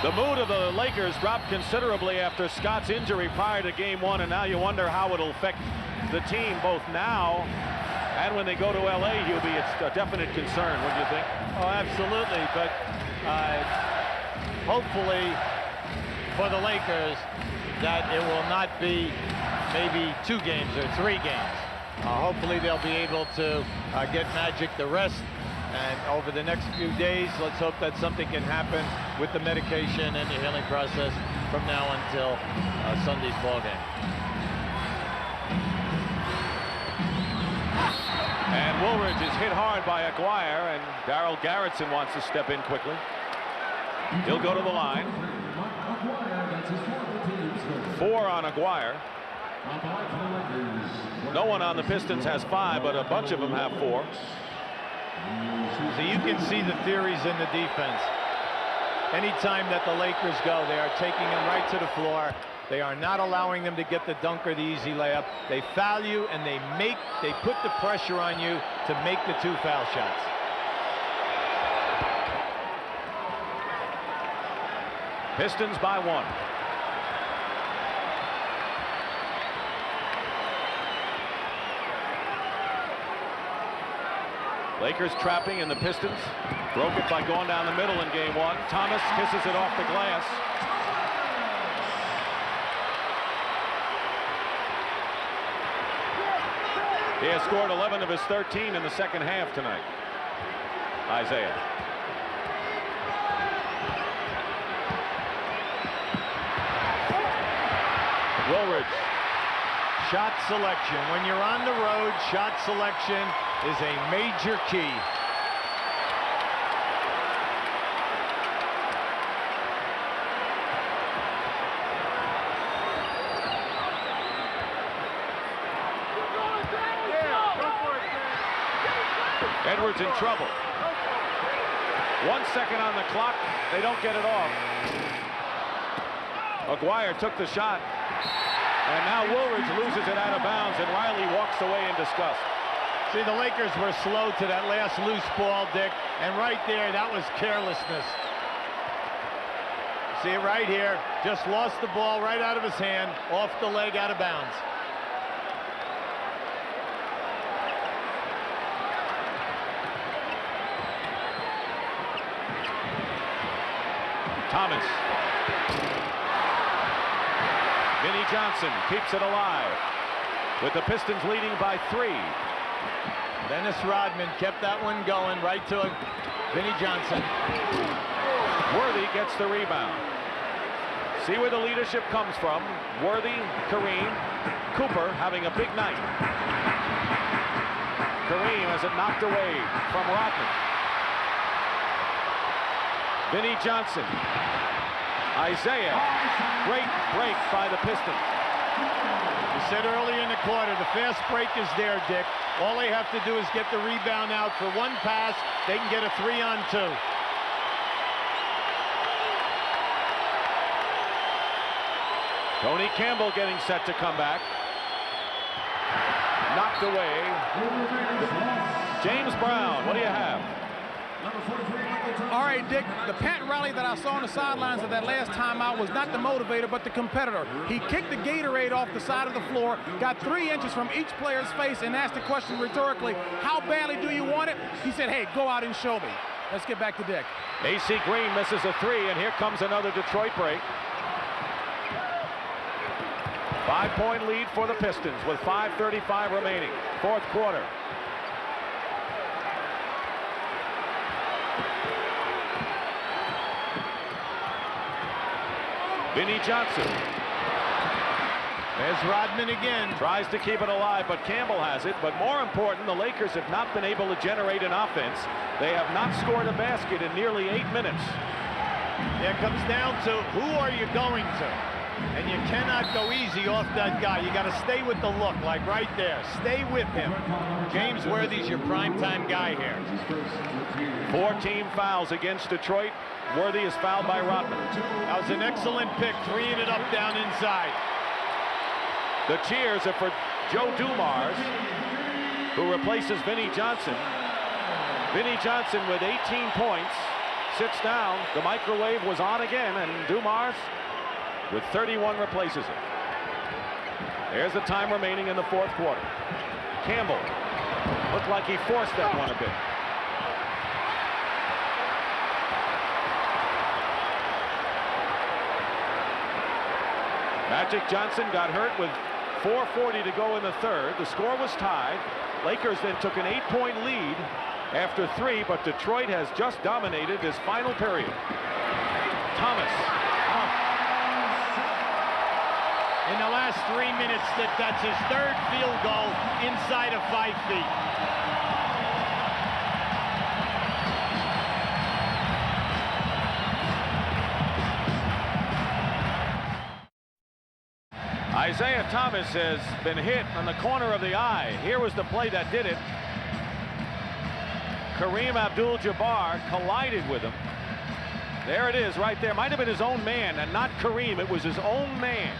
[SPEAKER 1] The mood of the Lakers dropped considerably after Scott's injury prior to game 1, and now you wonder how it'll affect the team both now and when they go to LA, Hubie. It's a definite concern, wouldn't you think?
[SPEAKER 2] Oh, absolutely, but hopefully for the Lakers that it will not be maybe 2 games or 3 games. Hopefully they'll be able to get Magic the rest. And over the next few days, let's hope that something can happen with the medication and the healing process from now until Sunday's ball game.
[SPEAKER 1] And Woolridge is hit hard by Aguirre, and Darryl Garrettson wants to step in quickly. He'll go to the line. 4 on Aguirre. No one on the Pistons has 5, but a bunch of them have 4.
[SPEAKER 2] So you can see the theories in the defense. Anytime that the Lakers go, they are taking them right to the floor. They are not allowing them to get the dunk or the easy layup. They foul you, and they put the pressure on you to make the 2 foul shots.
[SPEAKER 1] Pistons by 1. Lakers trapping in the Pistons. Broke it by going down the middle in game one. Thomas kisses it off the glass. He has scored 11 of his 13 in the second half tonight. Isaiah. Woolridge.
[SPEAKER 2] Shot selection. When you're on the road, shot selection is a major key.
[SPEAKER 1] Edwards in trouble. 1 second on the clock. They don't get it off. Aguirre took the shot. And now Woolridge loses it out of bounds, and Riley walks away in disgust.
[SPEAKER 2] See, the Lakers were slow to that last loose ball, Dick. And right there, that was carelessness. See it right here. Just lost the ball right out of his hand, off the leg, out of bounds.
[SPEAKER 1] Thomas. Vinnie Johnson keeps it alive with the Pistons leading by 3.
[SPEAKER 2] Dennis Rodman kept that one going right to Vinnie Johnson.
[SPEAKER 1] Worthy gets the rebound. See where the leadership comes from. Worthy, Kareem, Cooper having a big night. Kareem has it knocked away from Rodman. Vinnie Johnson. Isaiah. Great break by the Pistons.
[SPEAKER 2] You said earlier in the quarter, the fast break is there, Dick. All they have to do is get the rebound out for one pass. They can get a 3-on-2.
[SPEAKER 1] Tony Campbell getting set to come back. Knocked away. James Brown, what do you have?
[SPEAKER 3] All right, Dick, the Pat Riley that I saw on the sidelines of that last timeout was not the motivator, but the competitor. He kicked the Gatorade off the side of the floor, got 3 inches from each player's face, and asked the question rhetorically, how badly do you want it? He said, hey, go out and show me. Let's get back to Dick.
[SPEAKER 1] AC Green misses a 3, and here comes another Detroit break. 5-point lead for the Pistons with 5:35 remaining. Fourth quarter. Vinnie Johnson.
[SPEAKER 2] There's Rodman again.
[SPEAKER 1] Tries to keep it alive, but Campbell has it. But more important, the Lakers have not been able to generate an offense. They have not scored a basket in nearly 8 minutes.
[SPEAKER 2] It comes down to who are you going to? And you cannot go easy off that guy. You got to stay with the look, like right there. Stay with him. James Worthy's your primetime guy here.
[SPEAKER 1] 4 team fouls against Detroit. Worthy is fouled by Rodman.
[SPEAKER 2] That was an excellent pick, 3ing it up down inside.
[SPEAKER 1] The cheers are for Joe Dumars, who replaces Vinnie Johnson. Vinnie Johnson with 18 points sits down. The microwave was on again, and Dumars with 31 replaces it. There's the time remaining in the fourth quarter. Campbell looked like he forced that one a bit. Magic Johnson got hurt with 4:40 to go in the third. The score was tied. Lakers then took an 8-point lead after 3, but Detroit has just dominated this final period. Thomas.
[SPEAKER 2] In the last 3 minutes, that's his 3rd field goal inside of 5 feet.
[SPEAKER 1] Isaiah Thomas has been hit on the corner of the eye. Here was the play that did it. Kareem Abdul-Jabbar collided with him. There it is right there. Might have been his own man, and not Kareem. It was his own man.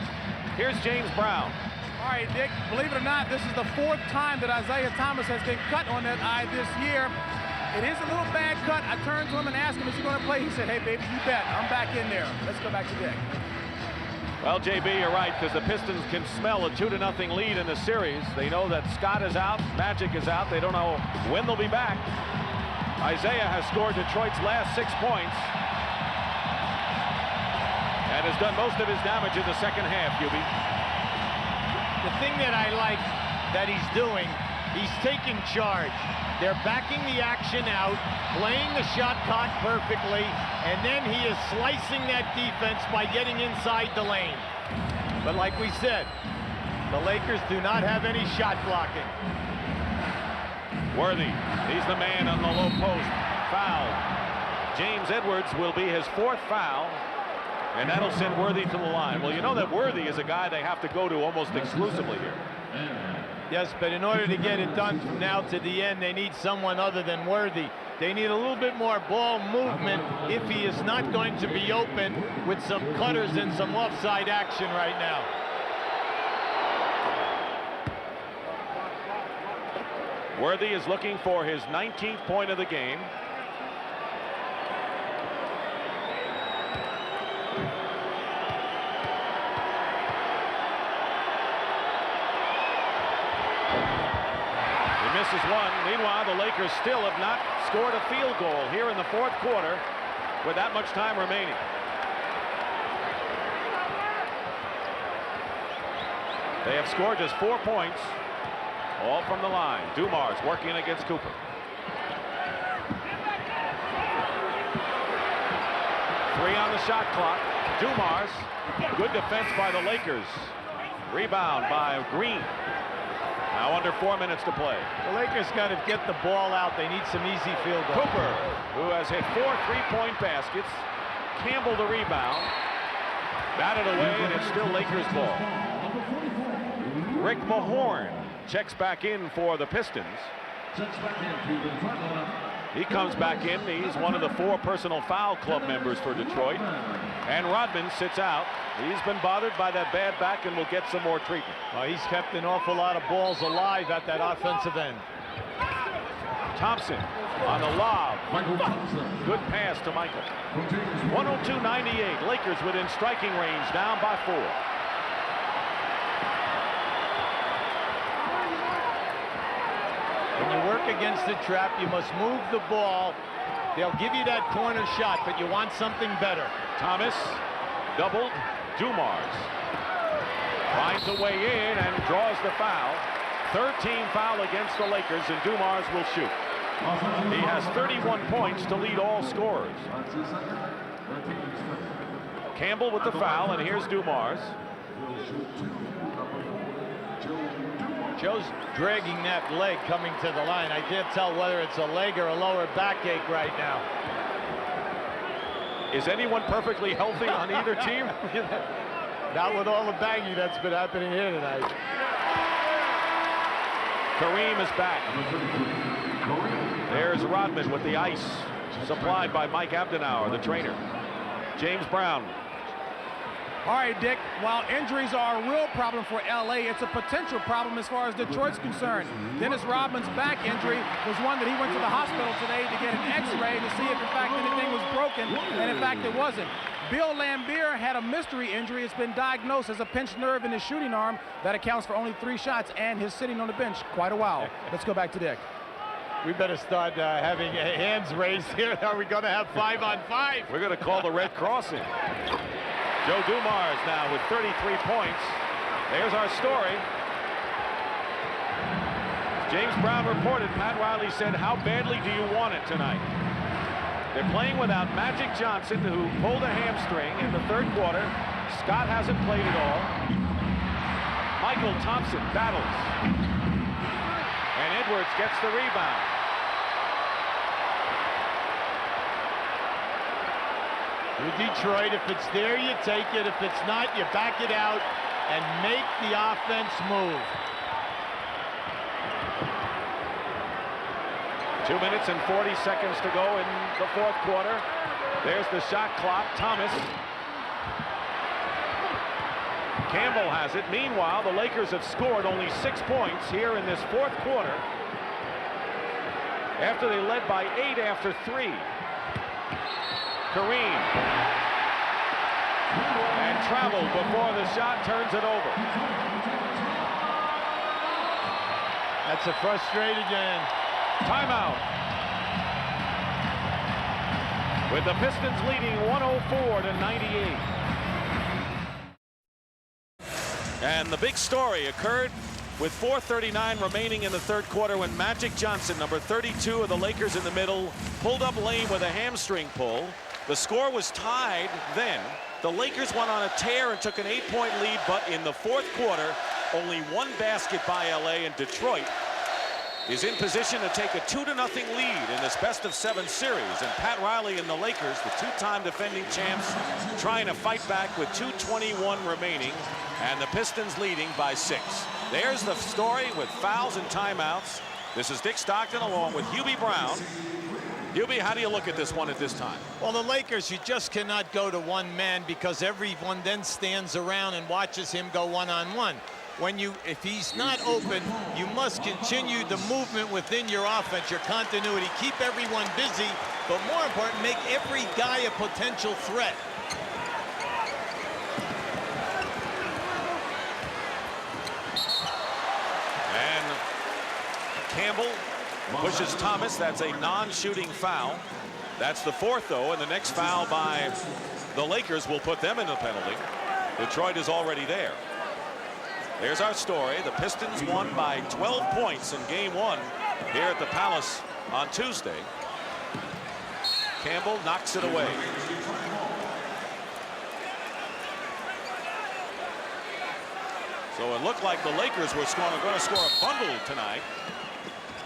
[SPEAKER 1] Here's James Brown.
[SPEAKER 3] All right, Dick, believe it or not, this is the 4th time that Isaiah Thomas has been cut on that eye this year. It is a little bad cut. I turned to him and asked him, is he going to play? He said, hey, baby, you bet. I'm back in there. Let's go back to Dick.
[SPEAKER 1] Well, JB, you're right, because the Pistons can smell a 2-0 lead in the series. They know that Scott is out, Magic is out. They don't know when they'll be back. Isaiah has scored Detroit's last 6 points and has done most of his damage in the second half, Hubie.
[SPEAKER 2] The thing that I like that he's doing, he's taking charge. They're backing the action out, playing the shot clock perfectly, and then he is slicing that defense by getting inside the lane. But like we said, the Lakers do not have any shot blocking.
[SPEAKER 1] Worthy, he's the man on the low post. Foul. James Edwards will be his 4th foul, and that'll send Worthy to the line. Well, you know that Worthy is a guy they have to go to almost exclusively here.
[SPEAKER 2] Yes, but in order to get it done from now to the end, they need someone other than Worthy. They need a little bit more ball movement if he is not going to be open with some cutters and some offside action right now.
[SPEAKER 1] Worthy is looking for his 19th point of the game. Misses one. Meanwhile, the Lakers still have not scored a field goal here in the 4th quarter with that much time remaining. They have scored just 4 points, all from the line. Dumars working against Cooper. Three on the shot clock. Dumars, good defense by the Lakers. Rebound by Green. Now under 4 minutes to play.
[SPEAKER 2] The Lakers got to get the ball out. They need some easy field goals.
[SPEAKER 1] Cooper, who has hit 4 3-point baskets. Campbell the rebound. Batted away, and it's still Lakers ball. Rick Mahorn checks back in for the Pistons. He comes back in. He's one of the 4 personal foul club members for Detroit. And Rodman sits out. He's been bothered by that bad back and will get some more treatment.
[SPEAKER 2] Well, he's kept an awful lot of balls alive at that offensive end.
[SPEAKER 1] Thompson on the lob. Good pass to Michael. 102-98. Lakers within striking range, down by 4.
[SPEAKER 2] When you work against the trap, you must move the ball. They'll give you that corner shot, but you want something better.
[SPEAKER 1] Thomas doubled. Dumars finds a way in and draws the foul. 13 foul against the Lakers, and Dumars will shoot. He has 31 points to lead all scorers. Campbell with the foul, and here's Dumars.
[SPEAKER 2] Joe's dragging that leg coming to the line. I can't tell whether it's a leg or a lower backache right now.
[SPEAKER 1] Is anyone perfectly healthy on either team?
[SPEAKER 2] Not with all the banging that's been happening here tonight.
[SPEAKER 1] Kareem is back. There's Rodman with the ice, supplied by Mike Abdenauer, the trainer. James Brown.
[SPEAKER 3] All right, Dick, while injuries are a real problem for LA, it's a potential problem as far as Detroit's concerned. Dennis Rodman's back injury was one that he went to the hospital today to get an x-ray to see if in fact anything was broken, and in fact it wasn't. Bill Laimbeer had a mystery injury. It's been diagnosed as a pinched nerve in his shooting arm. That accounts for only 3 shots, and his sitting on the bench quite a while. Let's go back to Dick.
[SPEAKER 2] We better start having hands raised here. Are we going to have 5-on-5?
[SPEAKER 1] We're going to call the Red Cross in. Joe Dumars now with 33 points. There's our story. James Brown reported, Pat Riley said, how badly do you want it tonight? They're playing without Magic Johnson, who pulled a hamstring in the 3rd quarter. Scott hasn't played at all. Michael Thompson battles. And Edwards gets the rebound.
[SPEAKER 2] With Detroit, if it's there, you take it. If it's not, you back it out and make the offense move.
[SPEAKER 1] 2 minutes and 40 seconds to go in the 4th quarter. There's the shot clock. Thomas. Campbell has it. Meanwhile, the Lakers have scored only 6 points here in this 4th quarter, after they led by 8 after 3. Kareem. And traveled before the shot turns it over.
[SPEAKER 2] That's a frustrated game.
[SPEAKER 1] Timeout. With the Pistons leading 104-98. And the big story occurred with 4:39 remaining in the third quarter when Magic Johnson, number 32 of the Lakers in the middle, pulled up lame with a hamstring pull. The score was tied then. The Lakers went on a tear and took an 8-point lead, but in the fourth quarter, only one basket by LA, and Detroit is in position to take a 2-0 lead in this best-of-7 series. And Pat Riley and the Lakers, the two-time defending champs, trying to fight back with 2:21 remaining, and the Pistons leading by 6. There's the story with fouls and timeouts. This is Dick Stockton along with Hubie Brown. Hubie, how do you look at this one at this time?
[SPEAKER 2] Well, the Lakers, you just cannot go to one man because everyone then stands around and watches him go one-on-one. If he's not open, you must continue the movement within your offense, your continuity, keep everyone busy, but more important, make every guy a potential threat.
[SPEAKER 1] And Campbell pushes Thomas. That's a non-shooting foul. That's the fourth, though, and the next foul by the Lakers will put them in the penalty. Detroit is already there. There's our story. The Pistons won by 12 points in game 1 here at the Palace on Tuesday. Campbell knocks it away. So it looked like the Lakers were going to score a bundle tonight,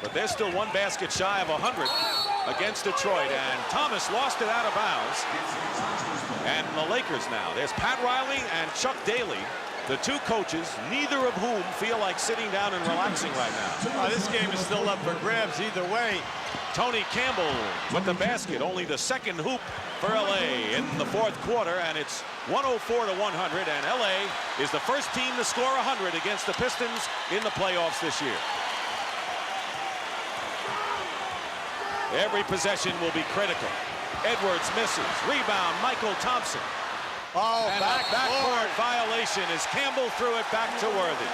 [SPEAKER 1] but they're still one basket shy of 100 against Detroit, and Thomas lost it out of bounds. And the Lakers now, there's Pat Riley and Chuck Daly, the two coaches, neither of whom feel like sitting down and relaxing right now.
[SPEAKER 2] This game is still up for grabs either way.
[SPEAKER 1] Tony Campbell with the basket, only the second hoop for LA in the fourth quarter, and it's 104-100, and LA is the first team to score 100 against the Pistons in the playoffs this year. Every possession will be critical. Edwards misses. Rebound, Michael Thompson.
[SPEAKER 2] Oh,
[SPEAKER 1] and a backcourt violation as Campbell threw it back to Worthy.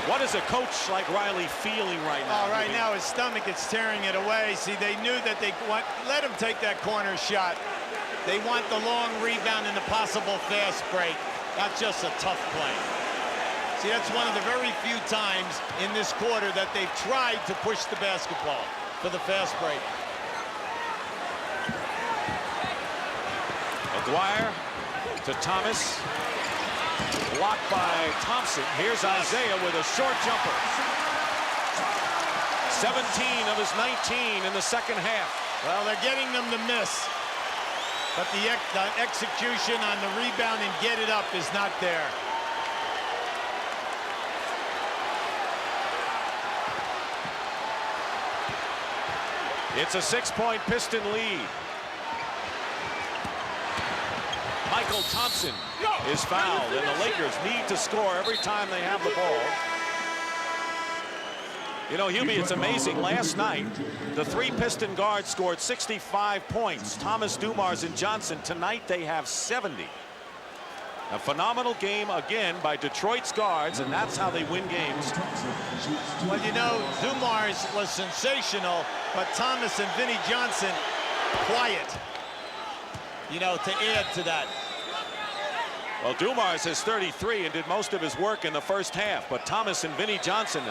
[SPEAKER 1] What is a coach like Riley feeling right now?
[SPEAKER 2] Oh, right now his stomach is tearing it away. See, they knew that let him take that corner shot. They want the long rebound and the possible fast break. That's just a tough play. See, that's one of the very few times in this quarter that they've tried to push the basketball for the fast break.
[SPEAKER 1] Aguirre to Thomas. Blocked by Thompson. Here's Isaiah with a short jumper. 17 of his 19 in the second half.
[SPEAKER 2] Well, they're getting them to miss. But the execution on the rebound and get it up is not there.
[SPEAKER 1] It's a 6-point Piston lead. Michael Thompson is fouled, and the Lakers need to score every time they have the ball. You know, Hubie, it's amazing. Last night, the three Piston guards scored 65 points. Thomas, Dumars, and Johnson. Tonight, they have 70. A phenomenal game, again, by Detroit's guards, and that's how they win games.
[SPEAKER 2] Well, you know, Dumars was sensational, but Thomas and Vinnie Johnson, quiet. You know, to add to that.
[SPEAKER 1] Well, Dumars has 33 and did most of his work in the first half, but Thomas and Vinnie Johnson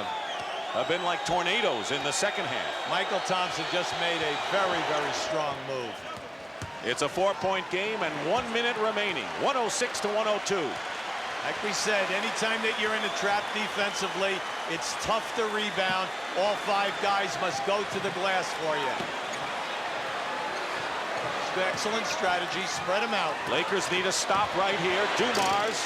[SPEAKER 1] have been like tornadoes in the second half.
[SPEAKER 2] Michael Thompson just made a very, very strong move.
[SPEAKER 1] It's a 4-point game and 1 minute remaining. 106-102.
[SPEAKER 2] Like we said, anytime that you're in a trap defensively, it's tough to rebound. All 5 guys must go to the glass for you. Excellent strategy. Spread them out.
[SPEAKER 1] Lakers need a stop right here. Dumars.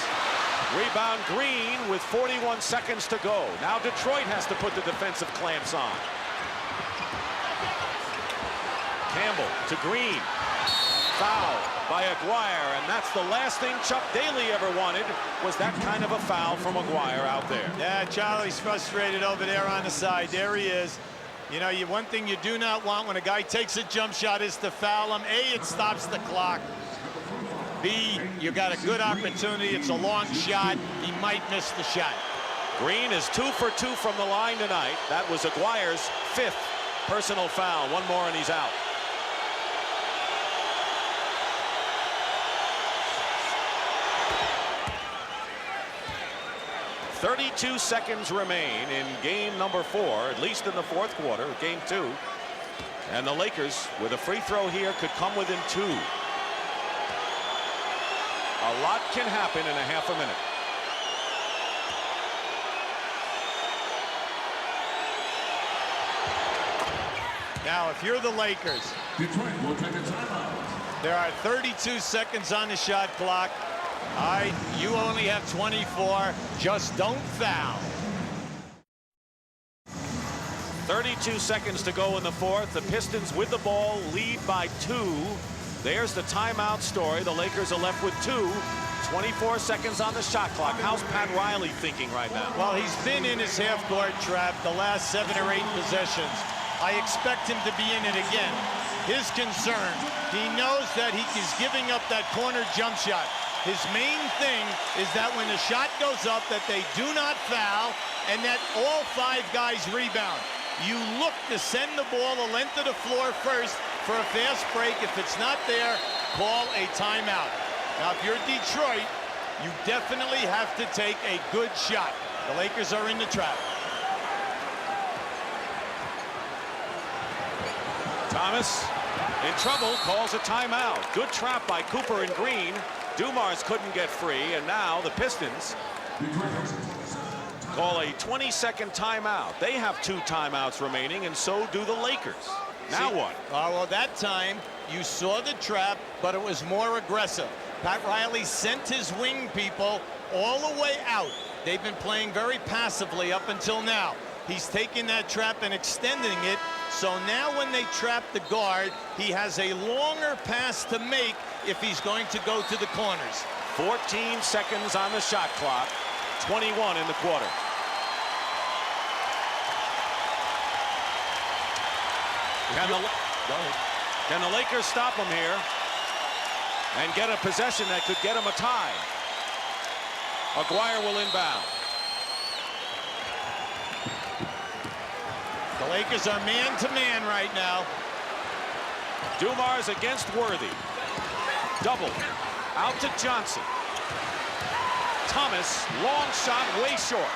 [SPEAKER 1] Rebound Green with 41 seconds to go. Now Detroit has to put the defensive clamps on. Campbell to Green. Foul by Aguirre, and that's the last thing Chuck Daly ever wanted, was that kind of a foul from Aguirre out there.
[SPEAKER 2] Yeah, Charlie's frustrated over there on the side. There he is. You know, one thing you do not want when a guy takes a jump shot is to foul him. A, it stops the clock. B, you got a good opportunity. It's a long shot. He might miss the shot.
[SPEAKER 1] Green is 2 for 2 from the line tonight. That was Aguirre's 5th personal foul. One more and he's out. "32 seconds remain in game number 4, at least in the fourth quarter, game 2. And the Lakers, with a free throw here, could come within 2. A lot can happen in a half a minute.
[SPEAKER 2] Now, if you're the Lakers,
[SPEAKER 5] Detroit will take a timeout.
[SPEAKER 2] there are 32 seconds on the shot clock. All right, you only have 24. Just don't foul.
[SPEAKER 1] 32 seconds to go in the fourth. The Pistons with the ball lead by 2. There's the timeout story. The Lakers are left with 2. 24 seconds on the shot clock. How's Pat Riley thinking right now?
[SPEAKER 2] Well, he's been in his half-court trap the last 7 or 8 possessions. I expect him to be in it again. His concern, he knows that he is giving up that corner jump shot. His main thing is that when the shot goes up, that they do not foul and that all 5 guys rebound. You look to send the ball the length of the floor first for a fast break. If it's not there, call a timeout. Now, if you're Detroit, you definitely have to take a good shot. The Lakers are in the trap.
[SPEAKER 1] Thomas in trouble, calls a timeout. Good trap by Cooper and Green. Dumars couldn't get free, and now the Pistons call a 20-second timeout. They have 2 timeouts remaining, and so do the Lakers. Now what?
[SPEAKER 2] Well, that time you saw the trap, but it was more aggressive. Pat Riley sent his wing people all the way out. They've been playing very passively up until now. He's taking that trap and extending it. So now when they trap the guard, he has a longer pass to make if he's going to go to the corners.
[SPEAKER 1] 14 seconds on the shot clock. 21 in the quarter. Can the Lakers stop him here and get a possession that could get him a tie? Aguirre will inbound.
[SPEAKER 2] The Lakers are man-to-man right now.
[SPEAKER 1] Dumars against Worthy. Double. Out to Johnson. Thomas, long shot, way short.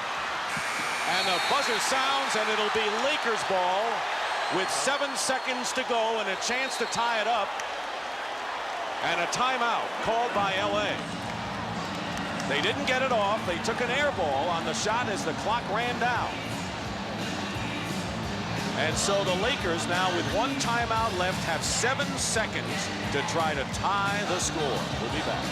[SPEAKER 1] And the buzzer sounds, and it'll be Lakers ball with 7 seconds to go and a chance to tie it up. And a timeout called by LA. They didn't get it off. They took an air ball on the shot as the clock ran down. And so the Lakers now with 1 timeout left have 7 seconds to try to tie the score. We'll be back.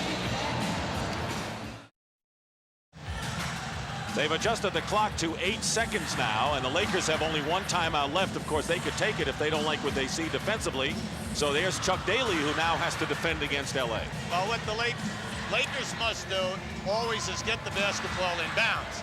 [SPEAKER 1] They've adjusted the clock to 8 seconds now, and the Lakers have only 1 timeout left. Of course, they could take it if they don't like what they see defensively. So there's Chuck Daly, who now has to defend against LA.
[SPEAKER 2] Well, what the Lakers must do always is get the basketball in bounds.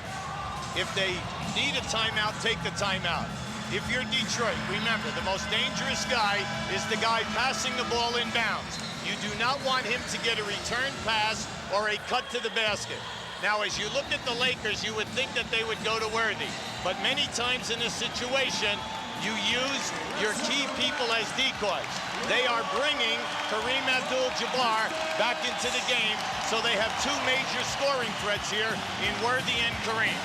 [SPEAKER 2] If they need a timeout, take the timeout. If you're Detroit, remember, the most dangerous guy is the guy passing the ball in bounds. You do not want him to get a return pass or a cut to the basket. Now, as you look at the Lakers, you would think that they would go to Worthy. But many times in this situation, you use your key people as decoys. They are bringing Kareem Abdul-Jabbar back into the game, so they have 2 major scoring threats here in Worthy and Kareem.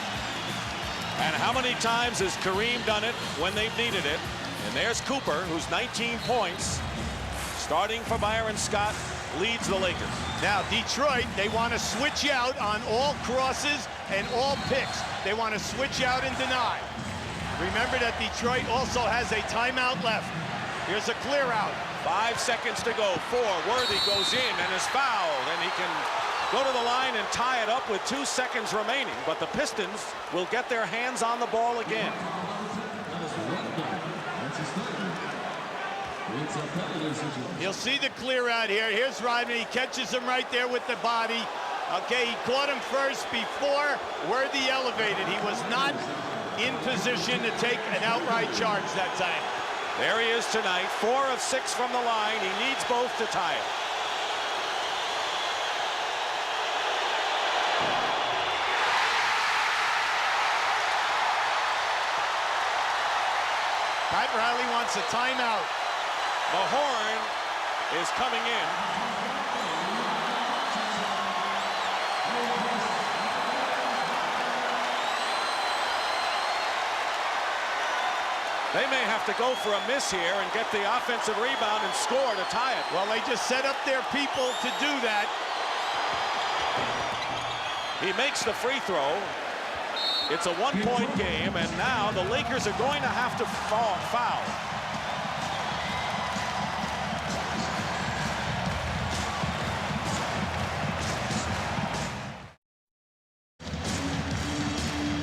[SPEAKER 1] And how many times has Kareem done it when they've needed it? And there's Cooper, who's 19 points. Starting for Byron Scott, leads the Lakers.
[SPEAKER 2] Now, Detroit, they want to switch out on all crosses and all picks. They want to switch out and deny. Remember that Detroit also has a timeout left. Here's a clear out.
[SPEAKER 1] 5 seconds to go. 4. Worthy goes in and is fouled, and he can go to the line and tie it up with 2 seconds remaining. But the Pistons will get their hands on the ball again.
[SPEAKER 2] You'll see the clear out here. Here's Rodman. He catches him right there with the body. Okay, he caught him first before Worthy elevated. He was not in position to take an outright charge that time.
[SPEAKER 1] There he is tonight, 4 of 6 from the line. He needs both to tie it.
[SPEAKER 2] Pat Riley wants a timeout.
[SPEAKER 1] Mahorn is coming in. They may have to go for a miss here and get the offensive rebound and score to tie it.
[SPEAKER 2] Well, they just set up their people to do that.
[SPEAKER 1] He makes the free throw. It's a one-point game, and now the Lakers are going to have to foul.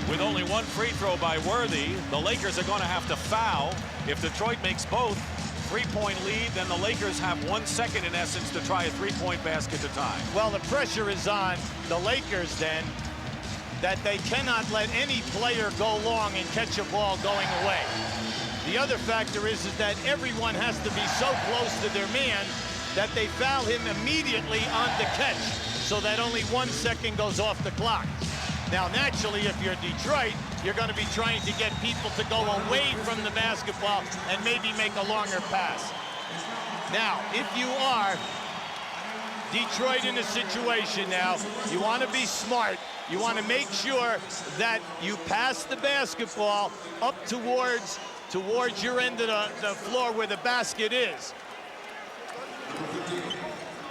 [SPEAKER 1] With only one free throw by Worthy, the Lakers are going to have to foul. If Detroit makes both, 3-point lead, then the Lakers have 1 second in essence to try a 3-point basket to tie.
[SPEAKER 2] Well, the pressure is on the Lakers then, that they cannot let any player go long and catch a ball going away. The other factor is that everyone has to be so close to their man that they foul him immediately on the catch, so that only 1 second goes off the clock. Now, naturally, if you're Detroit, you're going to be trying to get people to go away from the basketball and maybe make a longer pass. Now, if you are Detroit in a situation now, you want to be smart. You want to make sure that you pass the basketball up towards your end of the floor where the basket is.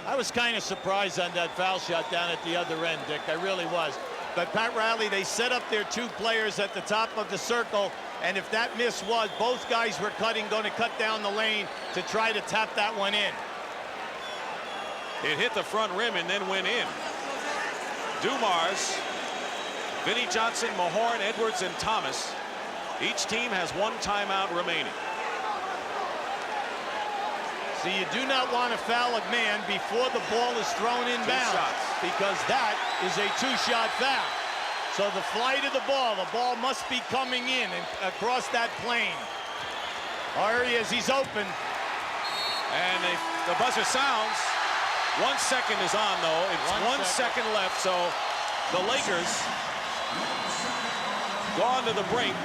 [SPEAKER 2] I was kind of surprised on that foul shot down at the other end, Dick. I really was. But Pat Riley, they set up their 2 players at the top of the circle, and if that miss was, both guys were going to cut down the lane to try to tap that one in.
[SPEAKER 1] It hit the front rim and then went in. Dumars, Vinnie Johnson, Mahorn, Edwards, and Thomas. Each team has 1 timeout remaining.
[SPEAKER 2] So you do not want to foul a man before the ball is thrown in bounds, because that is a 2-shot foul. So the flight of the ball must be coming in and across that plane. There he is, he's open.
[SPEAKER 1] And the buzzer sounds. 1 second is on, though. It's 1 second left, so the Lakers gone to the brink.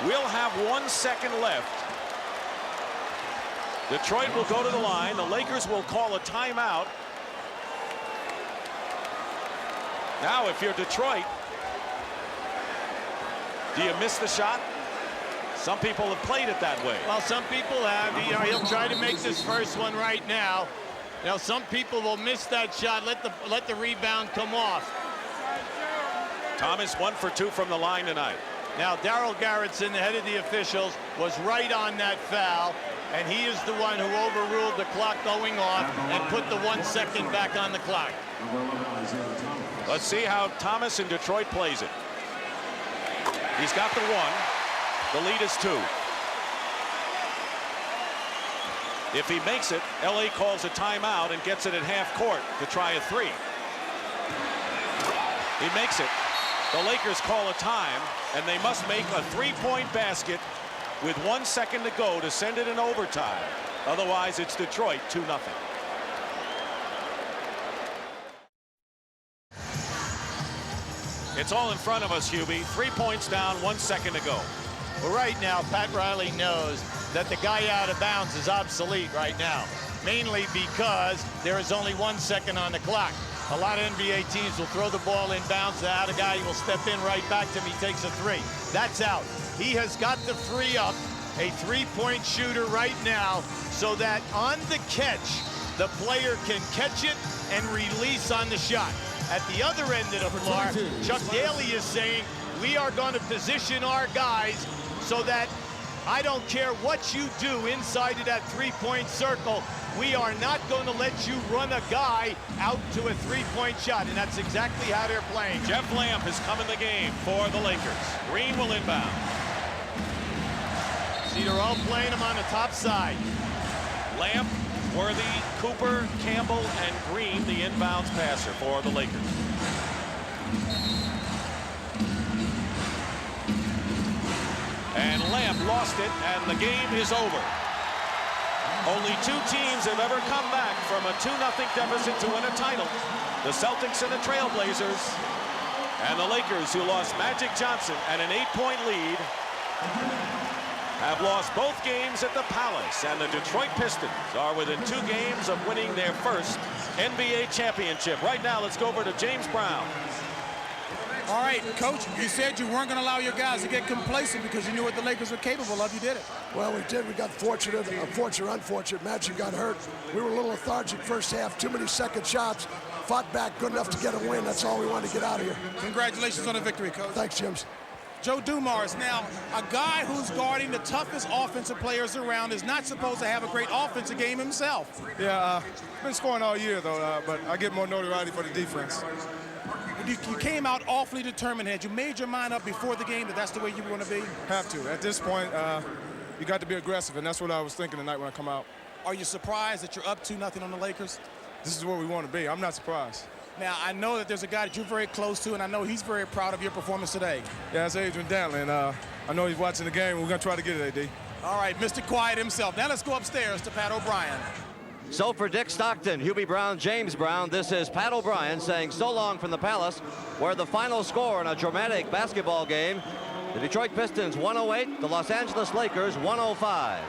[SPEAKER 1] We'll have 1 second left. Detroit will go to the line. The Lakers will call a timeout. Now, if you're Detroit, do you miss the shot? Some people have played it that way.
[SPEAKER 2] Well, some people have. He'll try to make this first one right now. Some people will miss that shot, let the rebound come off.
[SPEAKER 1] Thomas 1 for 2 from the line tonight.
[SPEAKER 2] Now, Darryl Garrettson, the head of the officials, was right on that foul, and he is the one who overruled the clock going off and put the 1 second back on the clock.
[SPEAKER 1] Let's see how Thomas in Detroit plays it. He's got the 1. The lead is 2. If he makes it, LA calls a timeout and gets it at half court to try a 3. He makes it. The Lakers call a time, and they must make a 3-point basket with 1 second to go to send it in overtime. Otherwise, it's Detroit 2-0. It's all in front of us, Hubie. 3 points down, 1 second to go.
[SPEAKER 2] Well, right now, Pat Riley knows that the guy out of bounds is obsolete right now, mainly because there is only 1 second on the clock. A lot of NBA teams will throw the ball in bounds. The out of guy will step in right back to him. He takes a 3. That's out. He has got to free up a 3-point shooter right now so that on the catch, the player can catch it and release on the shot. At the other end of the floor, Chuck Daly is saying, we are going to position our guys so that I don't care what you do inside of that 3-point circle, we are not going to let you run a guy out to a 3-point shot, and that's exactly how they're playing.
[SPEAKER 1] Jeff Lamp has come in the game for the Lakers. Green will inbound.
[SPEAKER 2] See, they're all playing him on the top side.
[SPEAKER 1] Lamp, Worthy, Cooper, Campbell, and Green, the inbounds passer for the Lakers. lost it, and the game is over. Only 2 teams have ever come back from a 2-0 deficit to win a title. The Celtics and the Trailblazers, and the Lakers, who lost Magic Johnson and an 8-point lead, have lost both games at the Palace, and the Detroit Pistons are within 2 games of winning their first NBA championship. Right now, let's go over to James Brown.
[SPEAKER 3] All right, Coach, you said you weren't going to allow your guys to get complacent because you knew what the Lakers were capable of. You did it.
[SPEAKER 6] Well, we did. We got fortunate, unfortunate. Magic got hurt. We were a little lethargic first half. Too many second shots. Fought back good enough to get a win. That's all we wanted to get out of here.
[SPEAKER 3] Congratulations on the victory, Coach.
[SPEAKER 6] Thanks, James.
[SPEAKER 3] Joe Dumars, now, a guy who's guarding the toughest offensive players around is not supposed to have a great offensive game himself.
[SPEAKER 7] Yeah, been scoring all year, though, but I get more notoriety for the defense.
[SPEAKER 3] You came out awfully determined. Had you made your mind up before the game that that's the way you were going to be?
[SPEAKER 7] Have to. At this point, you got to be aggressive, and that's what I was thinking tonight when I come out.
[SPEAKER 3] Are you surprised that you're up 2-0 on the Lakers?
[SPEAKER 7] This is where we want to be. I'm not surprised.
[SPEAKER 3] Now, I know that there's a guy that you're very close to, and I know he's very proud of your performance today.
[SPEAKER 7] Yeah, it's Adrian Dantley, and I know he's watching the game. We're going to try to get it, AD.
[SPEAKER 3] All right, Mr. Quiet himself. Now let's go upstairs to Pat O'Brien.
[SPEAKER 8] So for Dick Stockton, Hubie Brown, James Brown, this is Pat O'Brien saying so long from the Palace, where the final score in a dramatic basketball game, the Detroit Pistons 108, the Los Angeles Lakers 105.